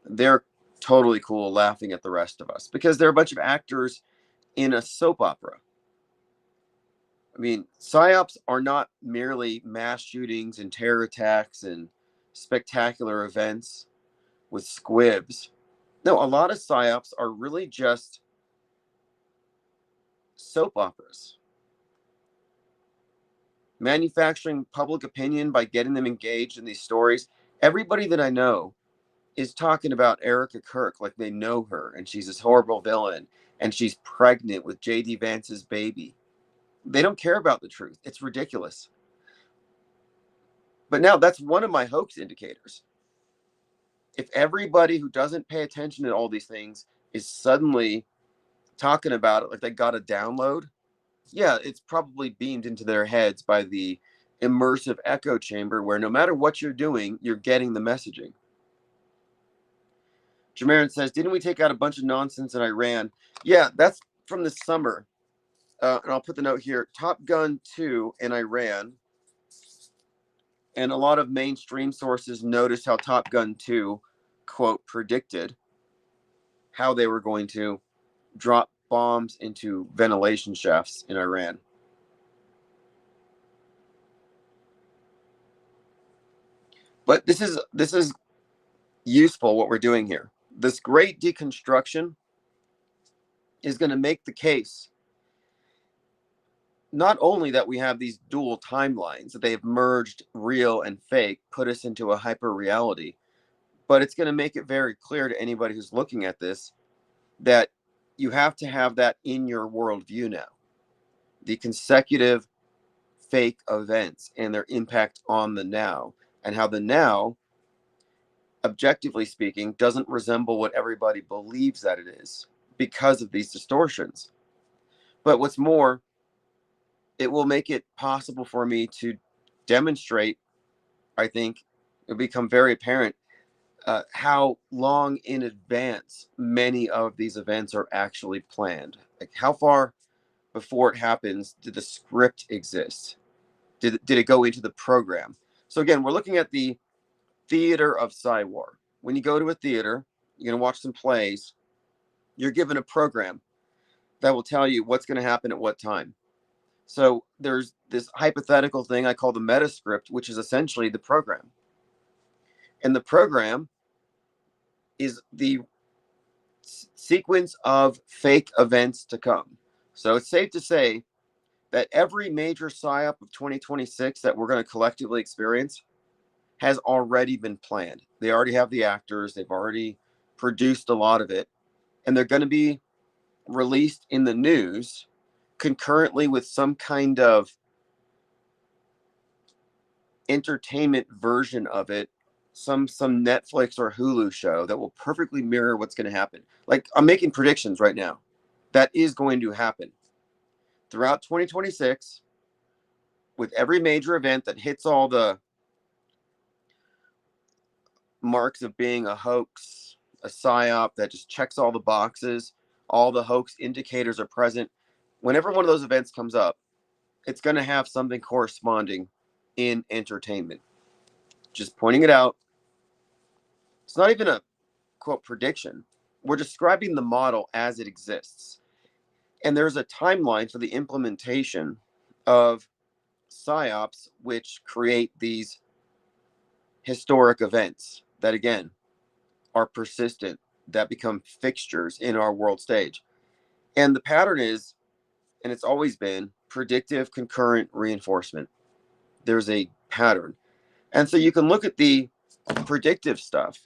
Speaker 1: they're totally cool laughing at the rest of us because they're a bunch of actors in a soap opera. I mean, psyops are not merely mass shootings and terror attacks and spectacular events with squibs. No, a lot of psyops are really just soap operas. Manufacturing public opinion by getting them engaged in these stories. Everybody that I know is talking about Erica Kirk like they know her and she's this horrible villain and she's pregnant with J.D. Vance's baby. They don't care about the truth. It's ridiculous. But now that's one of my hoax indicators. If everybody who doesn't pay attention to all these things is suddenly talking about it like they got a download, yeah, it's probably beamed into their heads by the immersive echo chamber where no matter what you're doing, you're getting the messaging. Jamarin says, didn't we take out a bunch of nonsense in Iran? Yeah, that's from the summer. And I'll put the note here, Top Gun 2 in Iran. And a lot of mainstream sources noticed how Top Gun 2, quote, predicted how they were going to drop bombs into ventilation shafts in Iran. But this is useful what we're doing here. This great deconstruction is going to make the case not only that we have these dual timelines, that they have merged real and fake, put us into a hyper reality, but it's going to make it very clear to anybody who's looking at this that you have to have that in your worldview now. The consecutive fake events and their impact on the now, and how the now, objectively speaking, doesn't resemble what everybody believes that it is because of these distortions. But what's more, it will make it possible for me to demonstrate, I think, it'll become very apparent how long in advance many of these events are actually planned. Like how far before it happens did the script exist? Did it go into the program? So again, we're looking at the theater of Psywar. When you go to a theater, you're going to watch some plays, you're given a program that will tell you what's going to happen at what time. So there's this hypothetical thing I call the metascript, which is essentially the program. And the program is the sequence of fake events to come. So it's safe to say that every major PSYOP of 2026 that we're going to collectively experience has already been planned. They already have the actors. They've already produced a lot of it. And they're going to be released in the news concurrently with some kind of entertainment version of it, some Netflix or Hulu show that will perfectly mirror what's going to happen. Like I'm making predictions right now. That is going to happen throughout 2026 with every major event that hits all the marks of being a hoax, a psyop that just checks all the boxes, all the hoax indicators are present. Whenever one of those events comes up, it's going to have something corresponding in entertainment. Just pointing it out. It's not even a, quote, prediction. We're describing the model as it exists. And there's a timeline for the implementation of psyops, which create these historic events that, again, are persistent, that become fixtures in our world stage. And the pattern is, and it's always been, predictive concurrent reinforcement. There's a pattern. And so you can look at the predictive stuff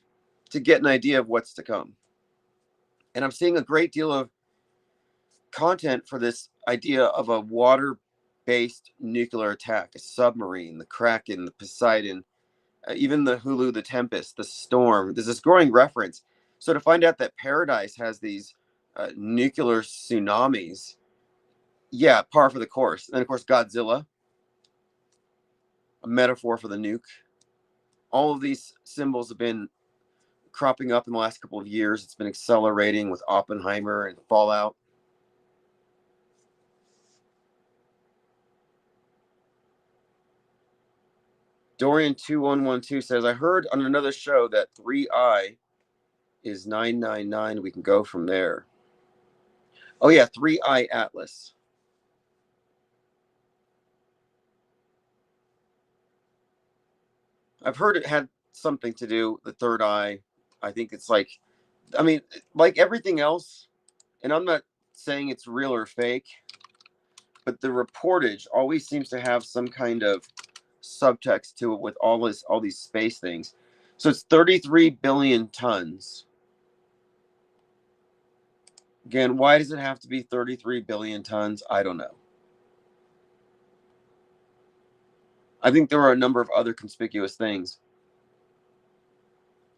Speaker 1: to get an idea of what's to come. And I'm seeing a great deal of content for this idea of a water-based nuclear attack, a submarine, the Kraken, the Poseidon, even the Hulu, the Tempest, the Storm. There's this growing reference. So to find out that Paradise has these nuclear tsunamis, yeah, par for the course. And of course, Godzilla, a metaphor for the nuke. All of these symbols have been cropping up in the last couple of years. It's been accelerating with Oppenheimer and Fallout. Dorian2112 says, I heard on another show that 3i is 999. We can go from there. Oh yeah, 3i Atlas. I've heard it had something to do, the third eye. I think it's like, I mean, like everything else, and I'm not saying it's real or fake, but the reportage always seems to have some kind of subtext to it with all these space things. So it's 33 billion tons. Again, why does it have to be 33 billion tons? I don't know. I think there are a number of other conspicuous things.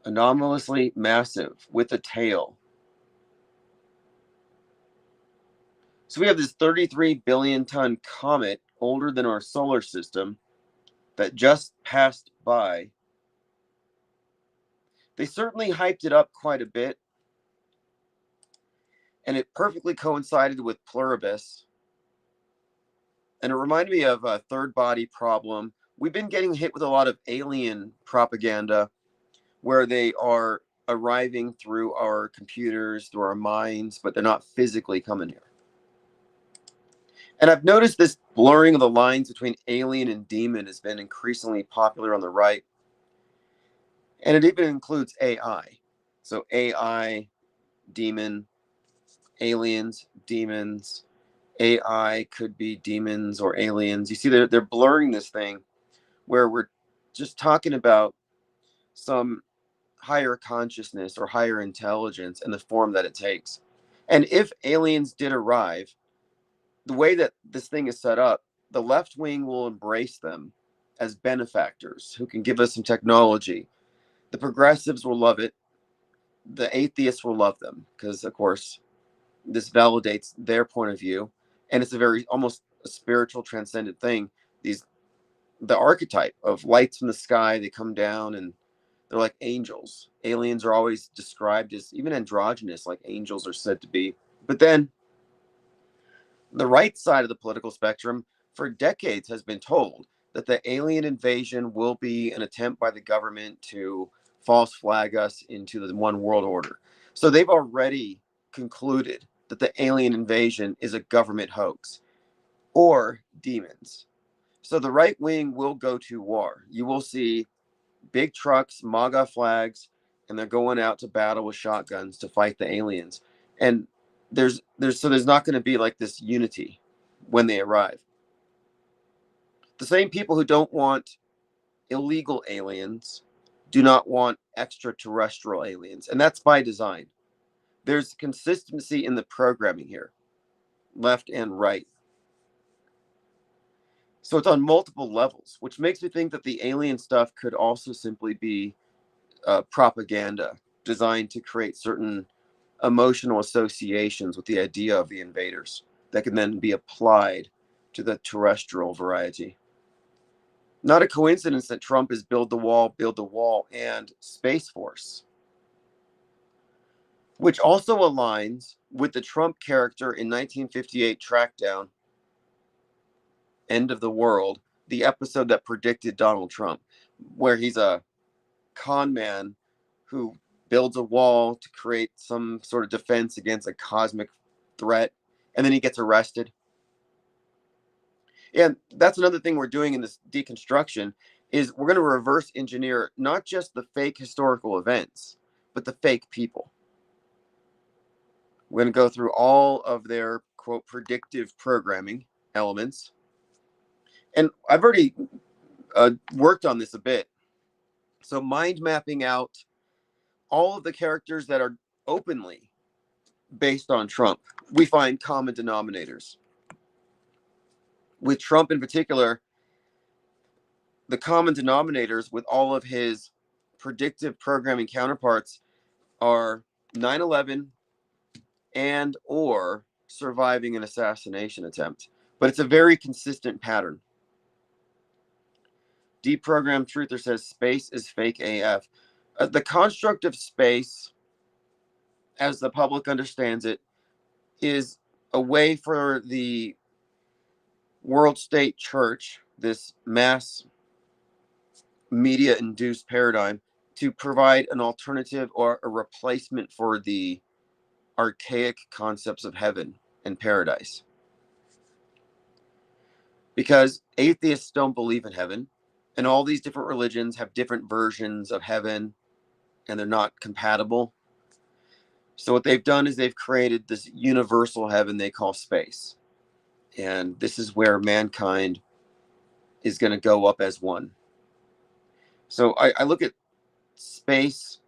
Speaker 1: Anomalously massive with a tail. So we have this 33 billion ton comet older than our solar system that just passed by. They certainly hyped it up quite a bit, and it perfectly coincided with Pluribus. And it reminded me of a third body problem. We've been getting hit with a lot of alien propaganda where they are arriving through our computers, through our minds, but they're not physically coming here. And I've noticed this blurring of the lines between alien and demon has been increasingly popular on the right. And it even includes AI. So AI, demon, aliens, demons. AI could be demons or aliens. You see, they're blurring this thing where we're just talking about some higher consciousness or higher intelligence and the form that it takes. And if aliens did arrive, the way that this thing is set up, the left wing will embrace them as benefactors who can give us some technology. The progressives will love it. The atheists will love them because, of course, this validates their point of view. And it's a very almost a spiritual transcendent thing. The archetype of lights from the sky, they come down and they're like angels. Aliens are always described as even androgynous, like angels are said to be. But then the right side of the political spectrum for decades has been told that the alien invasion will be an attempt by the government to false flag us into the one world order. So they've already concluded that the alien invasion is a government hoax or demons. So the right wing will go to war. You will see big trucks, MAGA flags, and they're going out to battle with shotguns to fight the aliens. And there's not going to be like this unity when they arrive. The same people who don't want illegal aliens do not want extraterrestrial aliens, and that's by design. There's consistency in the programming here, left and right. So it's on multiple levels, which makes me think that the alien stuff could also simply be propaganda designed to create certain emotional associations with the idea of the invaders that can then be applied to the terrestrial variety. Not a coincidence that Trump is build the wall, and Space Force, which also aligns with the Trump character in 1958 Trackdown, End of the World, the episode that predicted Donald Trump. where he's a con man who builds a wall to create some sort of defense against a cosmic threat, and then he gets arrested. And that's another thing we're doing in this deconstruction is we're going to reverse engineer not just the fake historical events, but the fake people. We're going to go through all of their, quote, predictive programming elements. And I've already worked on this a bit. So mind mapping out all of the characters that are openly based on Trump, we find common denominators. With Trump in particular, the common denominators with all of his predictive programming counterparts are 9/11 and or surviving an assassination attempt. But it's a very consistent pattern. Deprogrammed Truther says space is fake AF. The construct of space, as the public understands it, is a way for the world state church, this mass media induced paradigm, to provide an alternative or a replacement for the archaic concepts of heaven and paradise. Because atheists don't believe in heaven, and all these different religions have different versions of heaven, and they're not compatible. So what they've done is they've created this universal heaven they call space. And this is where mankind is going to go up as one. So I look at space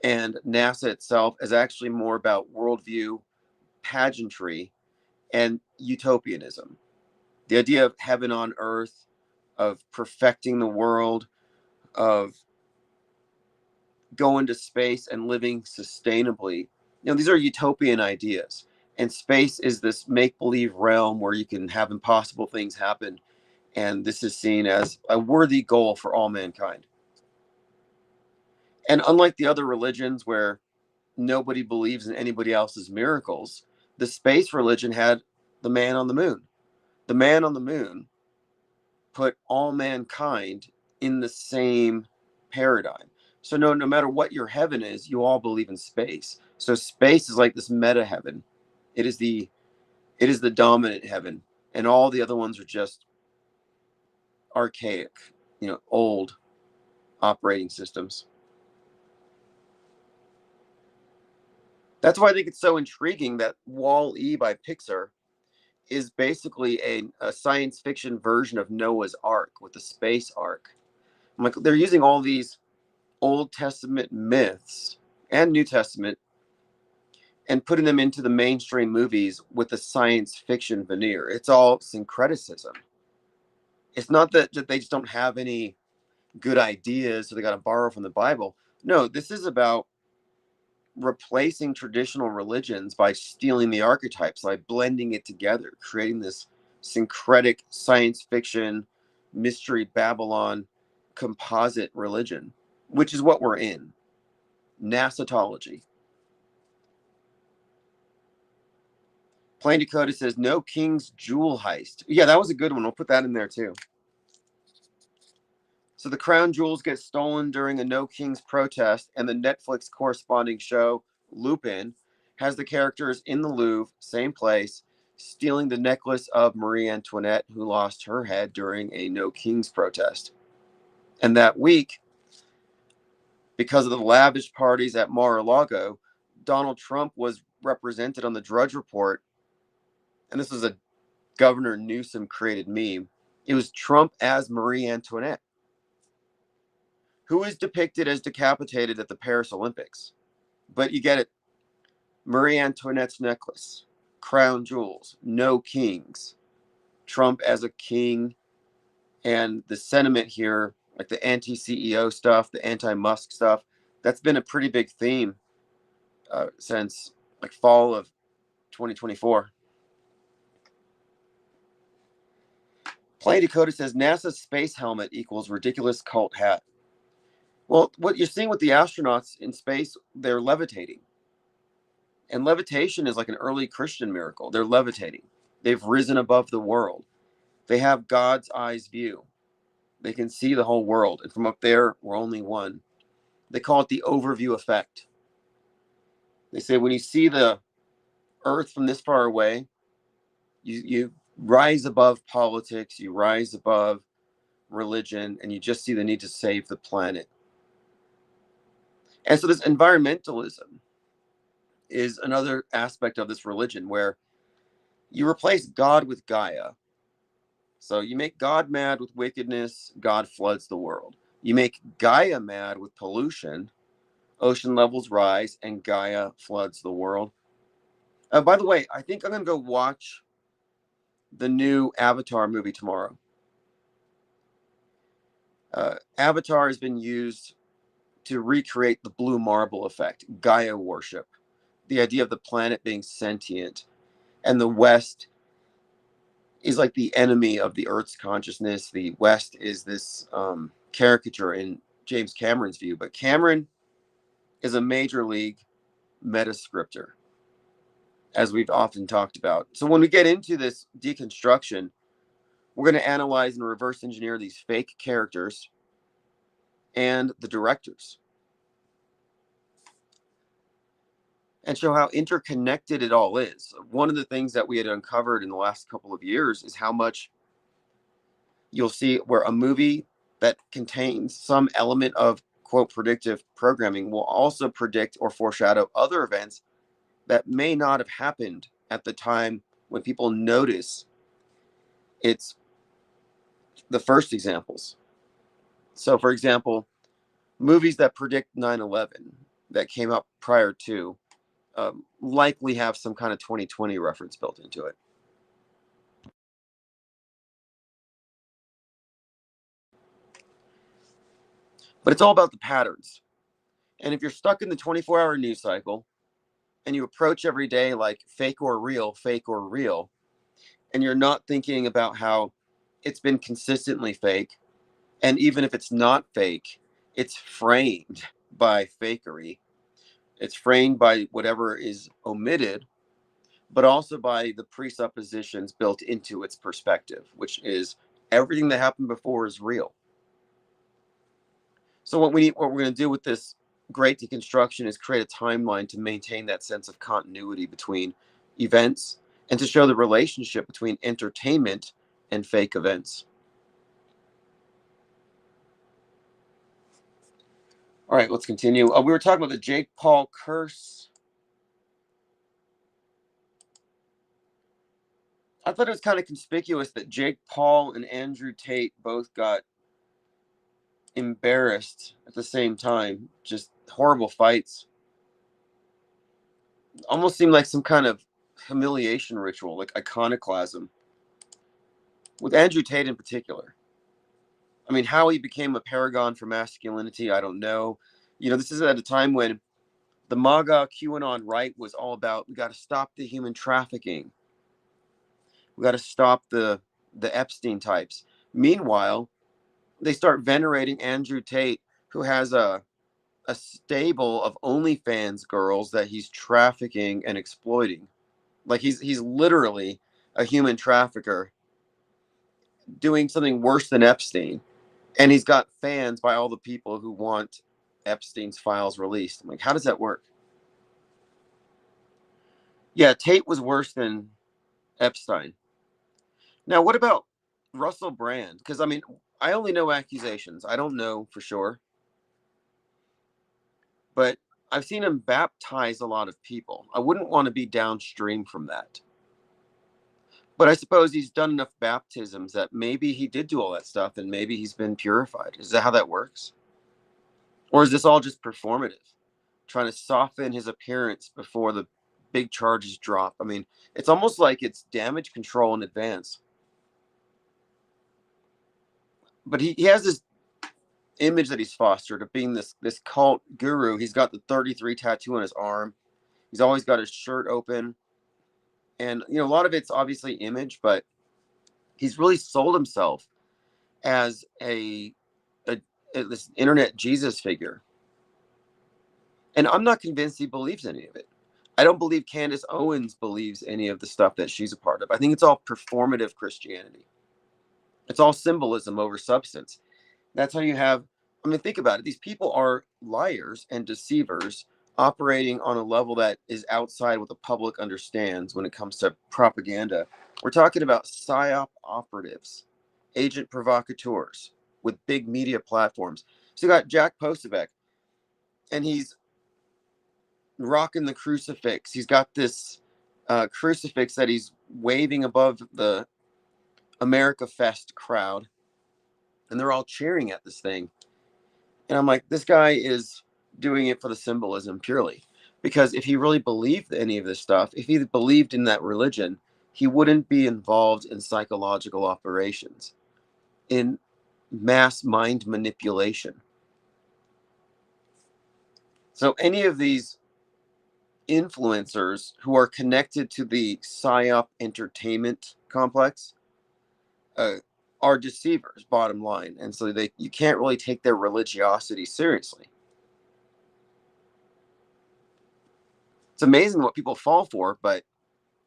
Speaker 1: and NASA itself as actually more about worldview, pageantry, and utopianism. The idea of heaven on earth, of perfecting the world, of going to space and living sustainably. These are utopian ideas. And space is this make-believe realm where you can have impossible things happen. And this is seen as a worthy goal for all mankind. And unlike the other religions where nobody believes in anybody else's miracles, the space religion had the man on the moon. The man on the moon put all mankind in the same paradigm. So no matter what your heaven is, you all believe in space. So space is like this meta heaven. It is the dominant heaven, and all the other ones are just archaic, old operating systems. That's why I think it's so intriguing that Wall-E by Pixar is basically a science fiction version of Noah's Ark with the space ark. I'm like, they're using all these Old Testament myths and New Testament and putting them into the mainstream movies with a science fiction veneer. It's all syncretism. It's not that they just don't have any good ideas, so they got to borrow from the Bible. No, this is about replacing traditional religions by stealing the archetypes, by blending it together, creating this syncretic science fiction, mystery Babylon composite religion, which is what we're in. Nasatology. Plain Dakota says, no king's jewel heist. Yeah, that was a good one. We'll put that in there too. So the crown jewels get stolen during a No Kings protest, and the Netflix corresponding show, Lupin, has the characters in the Louvre, same place, stealing the necklace of Marie Antoinette, who lost her head during a No Kings protest. And that week, because of the lavish parties at Mar-a-Lago, Donald Trump was represented on the Drudge Report, and this was a Governor Newsom created meme. It was Trump as Marie Antoinette, who is depicted as decapitated at the Paris Olympics. But you get it. Marie Antoinette's necklace, crown jewels, no kings, Trump as a king, and the sentiment here, like the anti-CEO stuff, the anti-Musk stuff, that's been a pretty big theme since like fall of 2024. Plain Dakota says NASA's space helmet equals ridiculous cult hat. Well, what you're seeing with the astronauts in space, they're levitating. And levitation is like an early Christian miracle. They're levitating. They've risen above the world. They have God's eyes view. They can see the whole world. And from up there, we're only one. They call it the overview effect. They say when you see the Earth from this far away, you rise above politics, you rise above religion, and you just see the need to save the planet. And so this environmentalism is another aspect of this religion where you replace God with Gaia. So you make God mad with wickedness, God floods the world. You make Gaia mad with pollution, ocean levels rise, and Gaia floods the world. By the way, I think I'm going to go watch the new Avatar movie tomorrow. Avatar has been used to recreate the blue marble effect, Gaia worship, the idea of the planet being sentient, and the West is like the enemy of the Earth's consciousness. The West is this caricature in James Cameron's view, but Cameron is a major league metascripter, as we've often talked about. So when we get into this deconstruction, we're going to analyze and reverse engineer these fake characters and the directors and show how interconnected it all is. One of the things that we had uncovered in the last couple of years is how much you'll see where a movie that contains some element of, quote, predictive programming will also predict or foreshadow other events that may not have happened at the time when people notice it's the first examples. So, for example, movies that predict 9/11 that came out prior to likely have some kind of 2020 reference built into it. But it's all about the patterns. And if you're stuck in the 24-hour news cycle and you approach every day like fake or real, and you're not thinking about how it's been consistently fake, and even if it's not fake, it's framed by fakery. It's framed by whatever is omitted, but also by the presuppositions built into its perspective, which is everything that happened before is real. So what we're going to do with this great deconstruction is create a timeline to maintain that sense of continuity between events and to show the relationship between entertainment and fake events. All right, let's continue. We were talking about the Jake Paul curse. I thought it was kind of conspicuous that Jake Paul and Andrew Tate both got embarrassed at the same time. Just horrible fights. Almost seemed like some kind of humiliation ritual, like iconoclasm. With Andrew Tate in particular. I mean, how he became a paragon for masculinity, I don't know. You know, this is at a time when the MAGA QAnon right was all about, we got to stop the human trafficking. We got to stop the Epstein types. Meanwhile, they start venerating Andrew Tate, who has a stable of OnlyFans girls that he's trafficking and exploiting. Like he's literally a human trafficker doing something worse than Epstein. And he's got fans by all the people who want Epstein's files released. I'm like, how does that work? Yeah, Tate was worse than Epstein. Now, what about Russell Brand? Because, I mean, I only know accusations. I don't know for sure. But I've seen him baptize a lot of people. I wouldn't want to be downstream from that. But I suppose he's done enough baptisms that maybe he did do all that stuff and maybe he's been purified. Is that how that works? Or is this all just performative? Trying to soften his appearance before the big charges drop. I mean, it's almost like it's damage control in advance. But he has this image that he's fostered of being this cult guru. He's got the 33 tattoo on his arm. He's always got his shirt open. And, you know, a lot of it's obviously image, but he's really sold himself as this internet Jesus figure. And I'm not convinced he believes any of it. I don't believe Candace Owens believes any of the stuff that she's a part of. I think it's all performative Christianity. It's all symbolism over substance. That's how you have, I mean, think about it. These people are liars and deceivers operating on a level that is outside what the public understands when it comes to propaganda. We're talking about psyop operatives, agent provocateurs with big media platforms. So you got Jack Posobiec, and he's rocking the crucifix. He's got this crucifix that he's waving above the America Fest crowd, and they're all cheering at this thing. And I'm like, this guy is doing it for the symbolism purely. Because if he really believed any of this stuff, if he believed in that religion, he wouldn't be involved in psychological operations, in mass mind manipulation. So any of these influencers who are connected to the psyop entertainment complex uh, are deceivers, bottom line. And so you can't really take their religiosity seriously. It's amazing what people fall for, but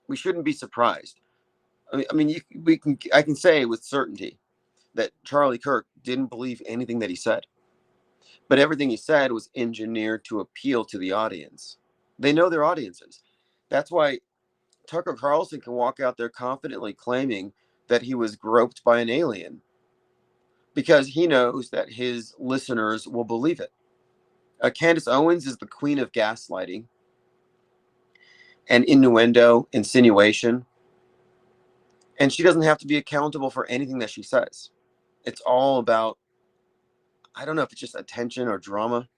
Speaker 1: we shouldn't be surprised. I can say with certainty that Charlie Kirk didn't believe anything that he said, but everything he said was engineered to appeal to the audience. They know their audiences. That's why Tucker Carlson can walk out there confidently claiming that he was groped by an alien because he knows that his listeners will believe it. Candace Owens is the queen of gaslighting and innuendo, insinuation, and she doesn't have to be accountable for anything that she says. It's all about, I don't know if it's just attention or drama,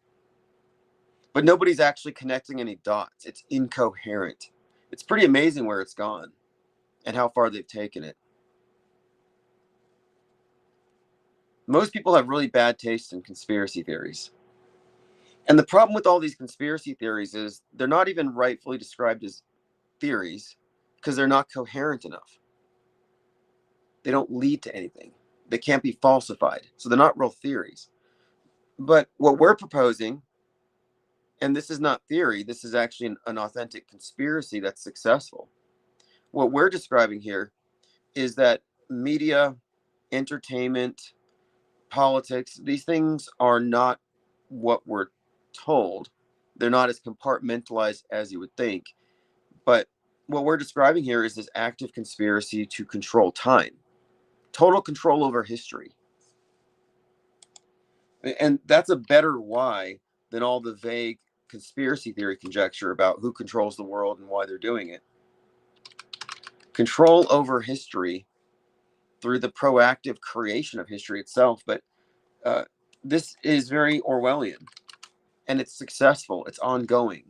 Speaker 1: but nobody's actually connecting any dots. It's incoherent. It's pretty amazing where it's gone and how far they've taken it. Most people have really bad taste in conspiracy theories. And the problem with all these conspiracy theories is they're not even rightfully described as theories because they're not coherent enough. They don't lead to anything. They can't be falsified. So they're not real theories. But what we're proposing, and this is not theory, this is actually an authentic conspiracy that's successful. What we're describing here is that media, entertainment, politics, these things are not what we're told. They're not as compartmentalized as you would think. But what we're describing here is this active conspiracy to control time, total control over history. And that's a better why than all the vague conspiracy theory conjecture about who controls the world and why they're doing it. Control over history through the proactive creation of history itself. But this is very Orwellian, and it's successful. It's ongoing.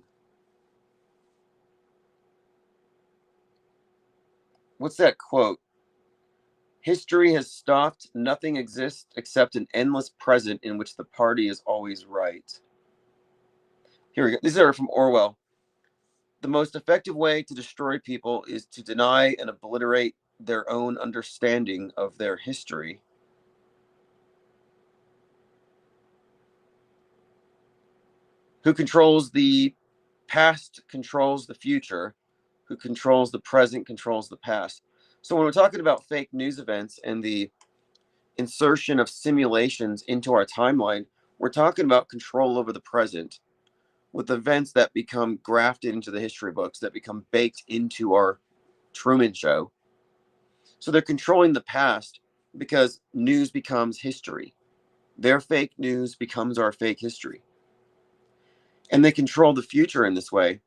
Speaker 1: What's that quote? History has stopped. Nothing exists except an endless present in which the party is always right. Here we go. These are from Orwell. The most effective way to destroy people is to deny and obliterate their own understanding of their history. Who controls the past controls the future. Who controls the present controls the past. So when we're talking about fake news events and the insertion of simulations into our timeline, we're talking about control over the present with events that become grafted into the history books, that become baked into our Truman Show. So they're controlling the past because news becomes history. Their fake news becomes our fake history. And they control the future in this way.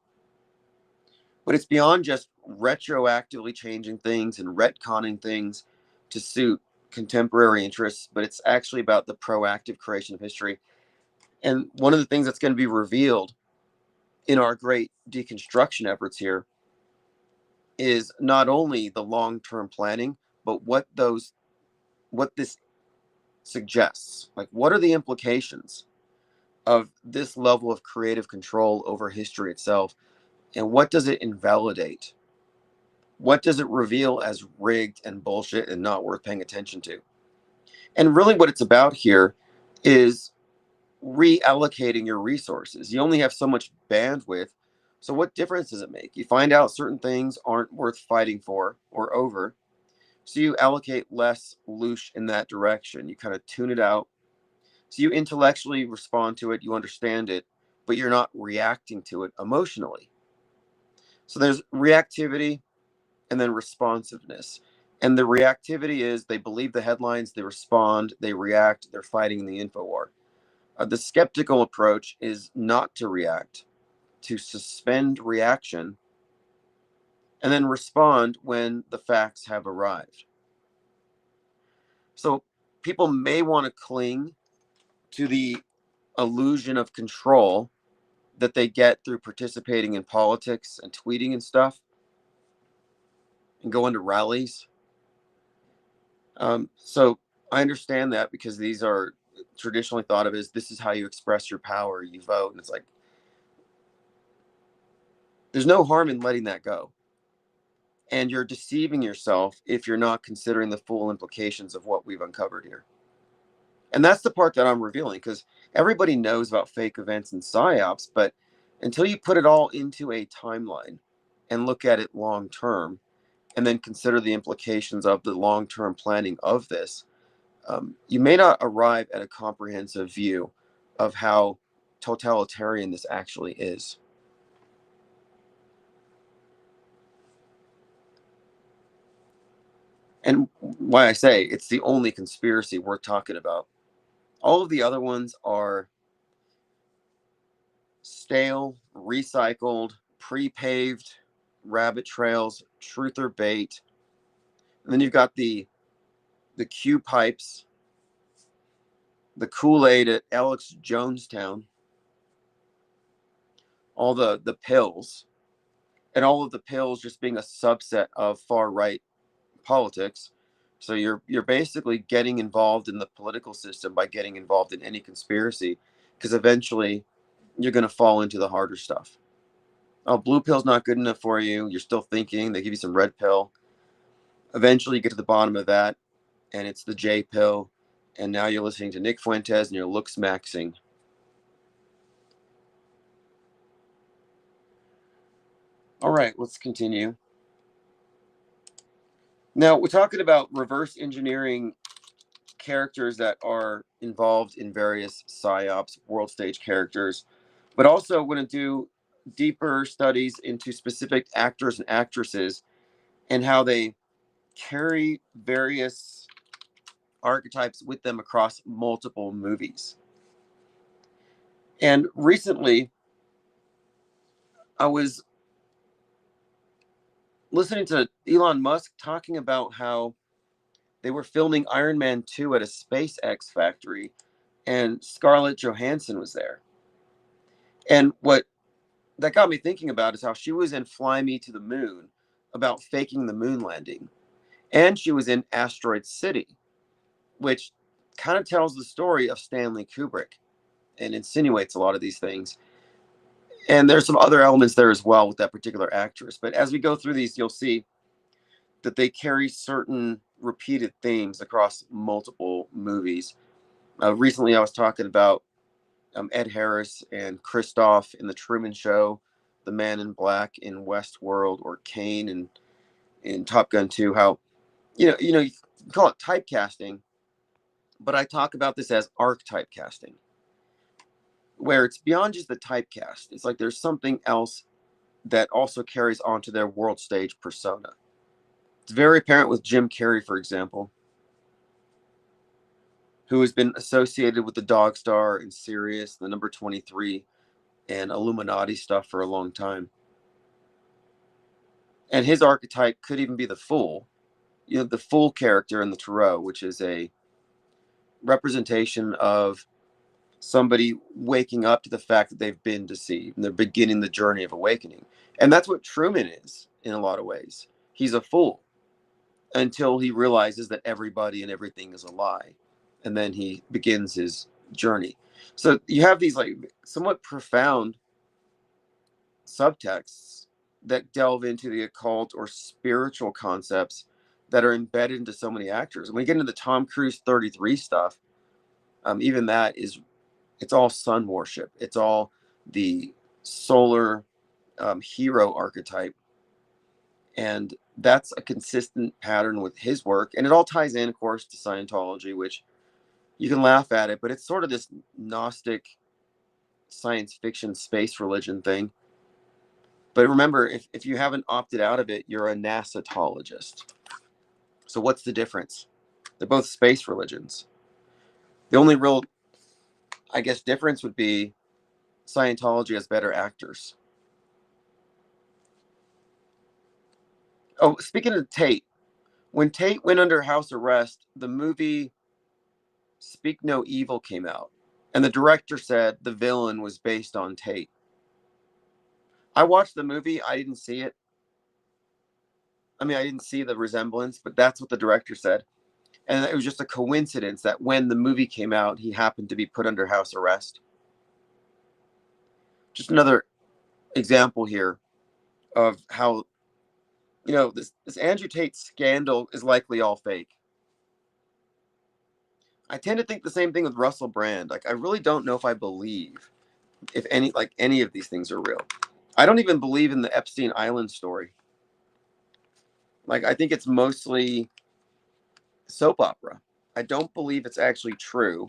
Speaker 1: But it's beyond just retroactively changing things and retconning things to suit contemporary interests, but it's actually about the proactive creation of history. And one of the things that's going to be revealed in our great deconstruction efforts here is not only the long-term planning, but what this suggests. Like, what are the implications of this level of creative control over history itself? And what does it invalidate? What does it reveal as rigged and bullshit and not worth paying attention to? And really what it's about here is reallocating your resources. You only have so much bandwidth. So what difference does it make? You find out certain things aren't worth fighting for or over. So you allocate less loosh in that direction. You kind of tune it out So you intellectually respond to it, you understand it, but you're not reacting to it emotionally. So there's reactivity and then responsiveness. And the reactivity is they believe the headlines, they respond, they react, they're fighting in the info war. The skeptical approach is not to react, to suspend reaction, and then respond when the facts have arrived. So people may want to cling to the illusion of control that they get through participating in politics and tweeting and stuff and going to rallies. So I understand that, because these are traditionally thought of as, this is how you express your power, you vote. And it's like, there's no harm in letting that go. And you're deceiving yourself if you're not considering the full implications of what we've uncovered here. And that's the part that I'm revealing, because everybody knows about fake events and psyops, but until you put it all into a timeline and look at it long term, and then consider the implications of the long term planning of this, you may not arrive at a comprehensive view of how totalitarian this actually is. And why I say it's the only conspiracy worth talking about. All of the other ones are stale, recycled, pre-paved rabbit trails, truth or bait. And then you've got the Q pipes, the Kool-Aid at Alex Jonestown, all the pills, and all of the pills just being a subset of far-right politics. So you're basically getting involved in the political system by getting involved in any conspiracy, because eventually you're going to fall into the harder stuff. Oh, blue pill's not good enough for you. You're still thinking. They give you some red pill. Eventually you get to the bottom of that, and it's the J pill. And now you're listening to Nick Fuentes and you're looks maxing. All right, let's continue. Now we're talking about reverse engineering characters that are involved in various psyops, world stage characters, but also want to do deeper studies into specific actors and actresses and how they carry various archetypes with them across multiple movies. And recently, I was listening to Elon Musk talking about how they were filming Iron Man 2 at a SpaceX factory, and Scarlett Johansson was there. And what that got me thinking about is how she was in Fly Me to the Moon, about faking the moon landing. And she was in Asteroid City, which kind of tells the story of Stanley Kubrick and insinuates a lot of these things. And there's some other elements there as well with that particular actress. But as we go through these, you'll see that they carry certain repeated themes across multiple movies. Recently, I was talking about Ed Harris and Christoph in The Truman Show, the Man in Black in Westworld, or Kane in Top Gun 2. How you call it typecasting, but I talk about this as archetype casting, where it's beyond just the typecast. It's like there's something else that also carries onto their world stage persona. It's very apparent with Jim Carrey, for example, who has been associated with the Dog Star and Sirius, the number 23, and Illuminati stuff for a long time. And his archetype could even be the Fool, the Fool character in the Tarot, which is a representation of somebody waking up to the fact that they've been deceived and they're beginning the journey of awakening. And that's what Truman is in a lot of ways. He's a fool until he realizes that everybody and everything is a lie. And then he begins his journey. So you have these like somewhat profound subtexts that delve into the occult or spiritual concepts that are embedded into so many actors. And we get into the Tom Cruise 33 stuff. Even that is, it's all sun worship. It's all the solar hero archetype. And that's a consistent pattern with his work. And it all ties in, of course, to Scientology, which, You can laugh at it, but it's sort of this Gnostic science fiction space religion thing. But remember, if you haven't opted out of it, you're a nasatologist. So what's the difference? They're both space religions. The only real, I guess, difference would be Scientology has better actors. Oh, speaking of Tate, when Tate went under house arrest, the movie Speak No Evil came out. And the director said the villain was based on Tate. I watched the movie. I didn't see it. I mean, I didn't see the resemblance, but that's what the director said. And it was just a coincidence that when the movie came out, he happened to be put under house arrest. Just another example here of how, this Andrew Tate scandal is likely all fake. I tend to think the same thing with Russell Brand. Like, I really don't know if I believe if any of these things are real. I don't even believe in the Epstein Island story. Like, I think it's mostly soap opera. I don't believe it's actually true.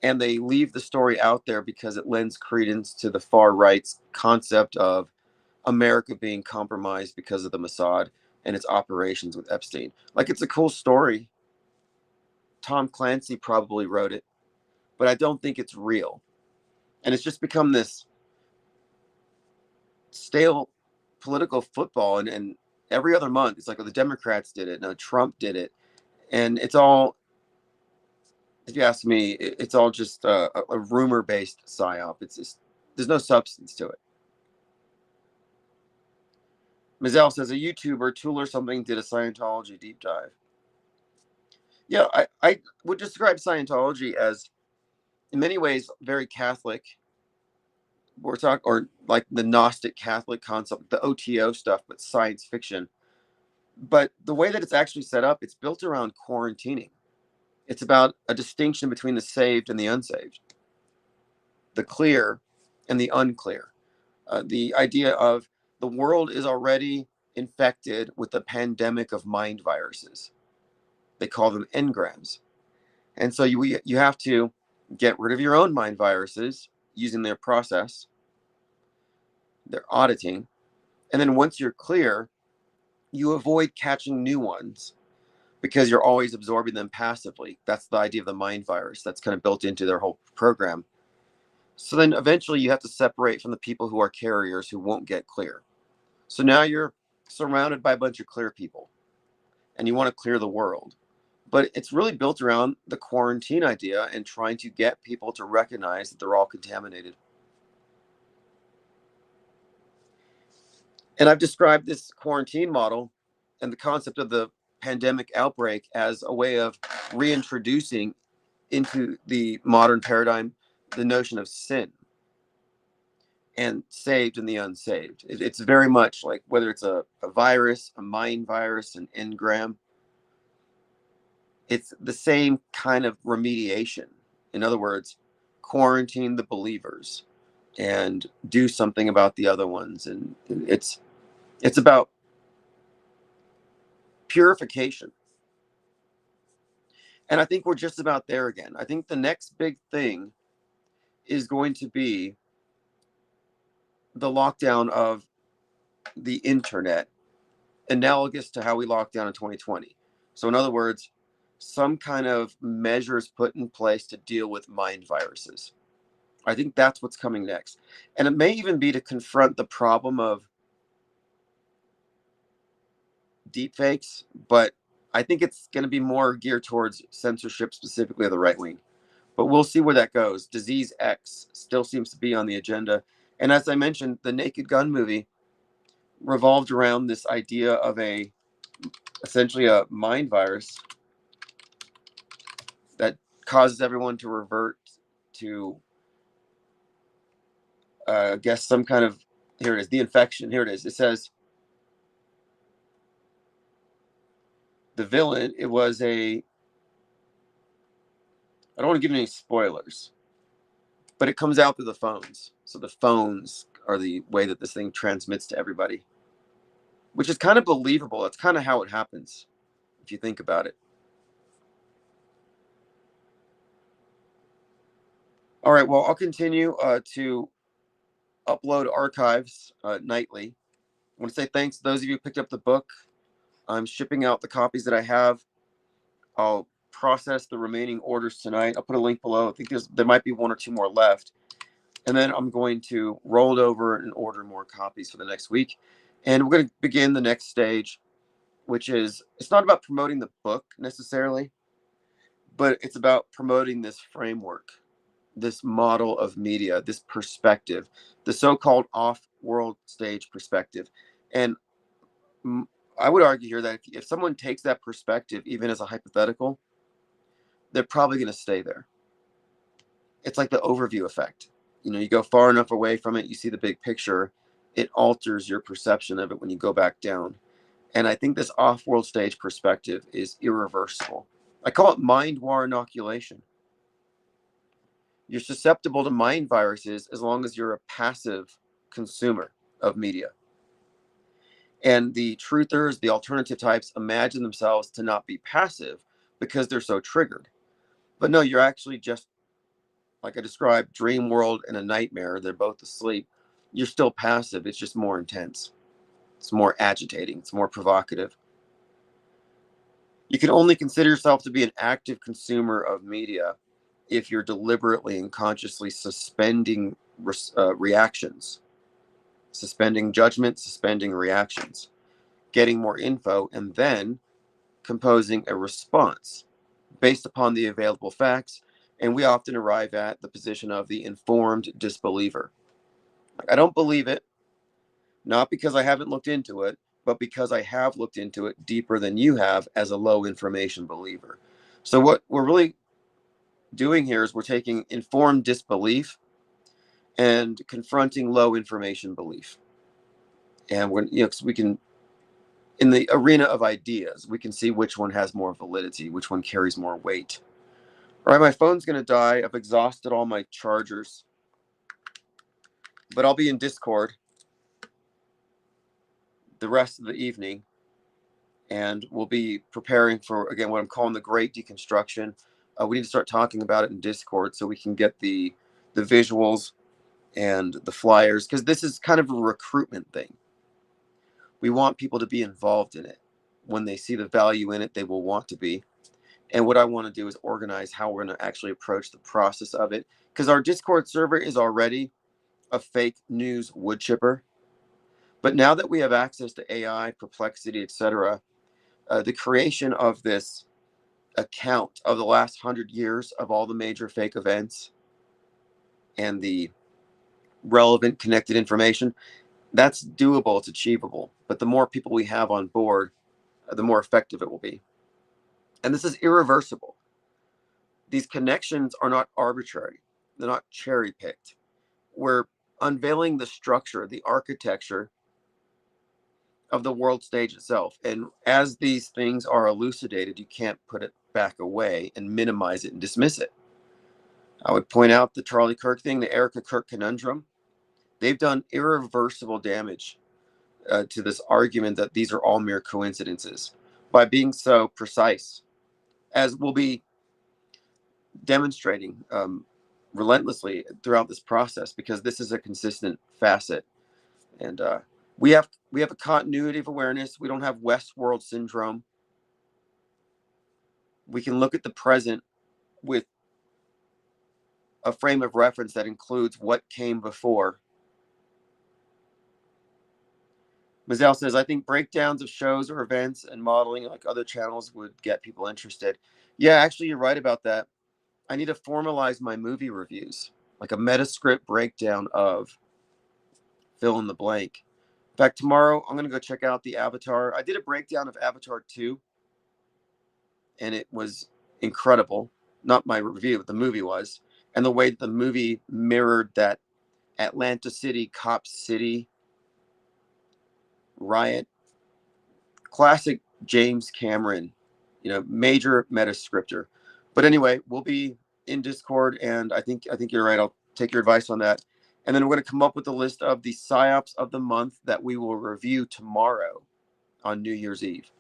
Speaker 1: And they leave the story out there because it lends credence to the far right's concept of America being compromised because of the Mossad and its operations with Epstein. Like, it's a cool story. Tom Clancy probably wrote it, but I don't think it's real. And it's just become this stale political football. And every other month, it's like, well, the Democrats did it. No, Trump did it. And it's all, if you ask me, it's all just a rumor-based psyop. It's just, there's no substance to it. Mazel says a YouTuber, Tool or something, did a Scientology deep dive. Yeah, I would describe Scientology as, in many ways, very Catholic. We're talking, or like the Gnostic Catholic concept, the OTO stuff, but science fiction. But the way that it's actually set up, it's built around quarantining. It's about a distinction between the saved and the unsaved, the clear and the unclear. The idea of the world is already infected with a pandemic of mind viruses. They call them engrams. And so you have to get rid of your own mind viruses using their process, their auditing. And then once you're clear, you avoid catching new ones because you're always absorbing them passively. That's the idea of the mind virus. That's kind of built into their whole program. So then eventually you have to separate from the people who are carriers who won't get clear. So now you're surrounded by a bunch of clear people and you want to clear the world. But it's really built around the quarantine idea and trying to get people to recognize that they're all contaminated. And I've described this quarantine model and the concept of the pandemic outbreak as a way of reintroducing into the modern paradigm the notion of sin and saved and the unsaved. It's very much like whether it's a virus, a mind virus, an engram, it's the same kind of remediation. In other words, quarantine the believers and do something about the other ones. And it's about purification. And I think we're just about there again. I think the next big thing is going to be the lockdown of the internet, analogous to how we locked down in 2020. So in other words, some kind of measures put in place to deal with mind viruses. I think that's what's coming next. And it may even be to confront the problem of deepfakes, but I think it's going to be more geared towards censorship, specifically of the right wing. But we'll see where that goes. Disease X still seems to be on the agenda. And as I mentioned, the Naked Gun movie revolved around this idea of essentially a mind virus that causes everyone to revert to, I guess, some kind of, here it is, the infection. Here it is. It says the villain, it was I don't want to give any spoilers, but it comes out through the phones. So the phones are the way that this thing transmits to everybody, which is kind of believable. That's kind of how it happens, if you think about it. All right, well, I'll continue to upload archives nightly. I want to say thanks to those of you who picked up the book. I'm shipping out the copies that I have. I'll process the remaining orders tonight. I'll put a link below. I think there might be one or two more left. And then I'm going to roll it over and order more copies for the next week. And we're going to begin the next stage, which is, it's not about promoting the book necessarily, but it's about promoting this framework, this model of media, this perspective, the so-called off-world stage perspective. And I would argue here that if someone takes that perspective, even as a hypothetical, they're probably going to stay there. It's like the overview effect. You know, you go far enough away from it, you see the big picture, it alters your perception of it when you go back down. And I think this off-world stage perspective is irreversible. I call it mind war inoculation. You're susceptible to mind viruses as long as you're a passive consumer of media. And the truthers, the alternative types, imagine themselves to not be passive because they're so triggered. But no, you're actually just, like I described, dream world and a nightmare. They're both asleep. You're still passive. It's just more intense. It's more agitating. It's more provocative. You can only consider yourself to be an active consumer of media if you're deliberately and consciously suspending reactions, suspending judgment, suspending reactions, getting more info, and then composing a response based upon the available facts. And we often arrive at the position of the informed disbeliever. I don't believe it, not because I haven't looked into it, but because I have looked into it deeper than you have as a low information believer. So what we're really doing here is we're taking informed disbelief and confronting low information belief. And we're, you know, 'cause we can, in the arena of ideas, we can see which one has more validity, which one carries more weight. All right, my phone's going to die. I've exhausted all my chargers, but I'll be in Discord the rest of the evening, and we'll be preparing for, again, what I'm calling the great deconstruction. We need to start talking about it in Discord so we can get the visuals and the flyers, because this is kind of a recruitment thing. We want people to be involved in it. When they see the value in it, they will want to be. And what I want to do is organize how we're going to actually approach the process of it, because our Discord server is already a fake news wood chipper. But now that we have access to AI, Perplexity, etc., the creation of this account of the last 100 years of all the major fake events and the relevant connected information, that's doable, it's achievable. But the more people we have on board, the more effective it will be. And this is irreversible. These connections are not arbitrary. They're not cherry picked. We're unveiling the structure, the architecture of the world stage itself. And as these things are elucidated, you can't put it back away and minimize it and dismiss it. I would point out the Charlie Kirk thing, the Erica Kirk conundrum. They've done irreversible damage to this argument that these are all mere coincidences by being so precise, as we'll be demonstrating relentlessly throughout this process, because this is a consistent facet. And we have a continuity of awareness. We don't have Westworld syndrome. We can look at the present with a frame of reference that includes what came before. Mazel says, I think breakdowns of shows or events and modeling like other channels would get people interested. Yeah, actually, you're right about that. I need to formalize my movie reviews, like a metascript breakdown of fill in the blank. In fact, tomorrow I'm going to go check out the Avatar. I did a breakdown of Avatar 2, and it was incredible. Not my review, but the movie was. And the way that the movie mirrored that Atlanta City, Cop City riot. Classic James Cameron, you know, major metascriptor. But anyway, we'll be in Discord, and I think you're right. I'll take your advice on that. And then we're going to come up with a list of the psyops of the month that we will review tomorrow on New Year's Eve.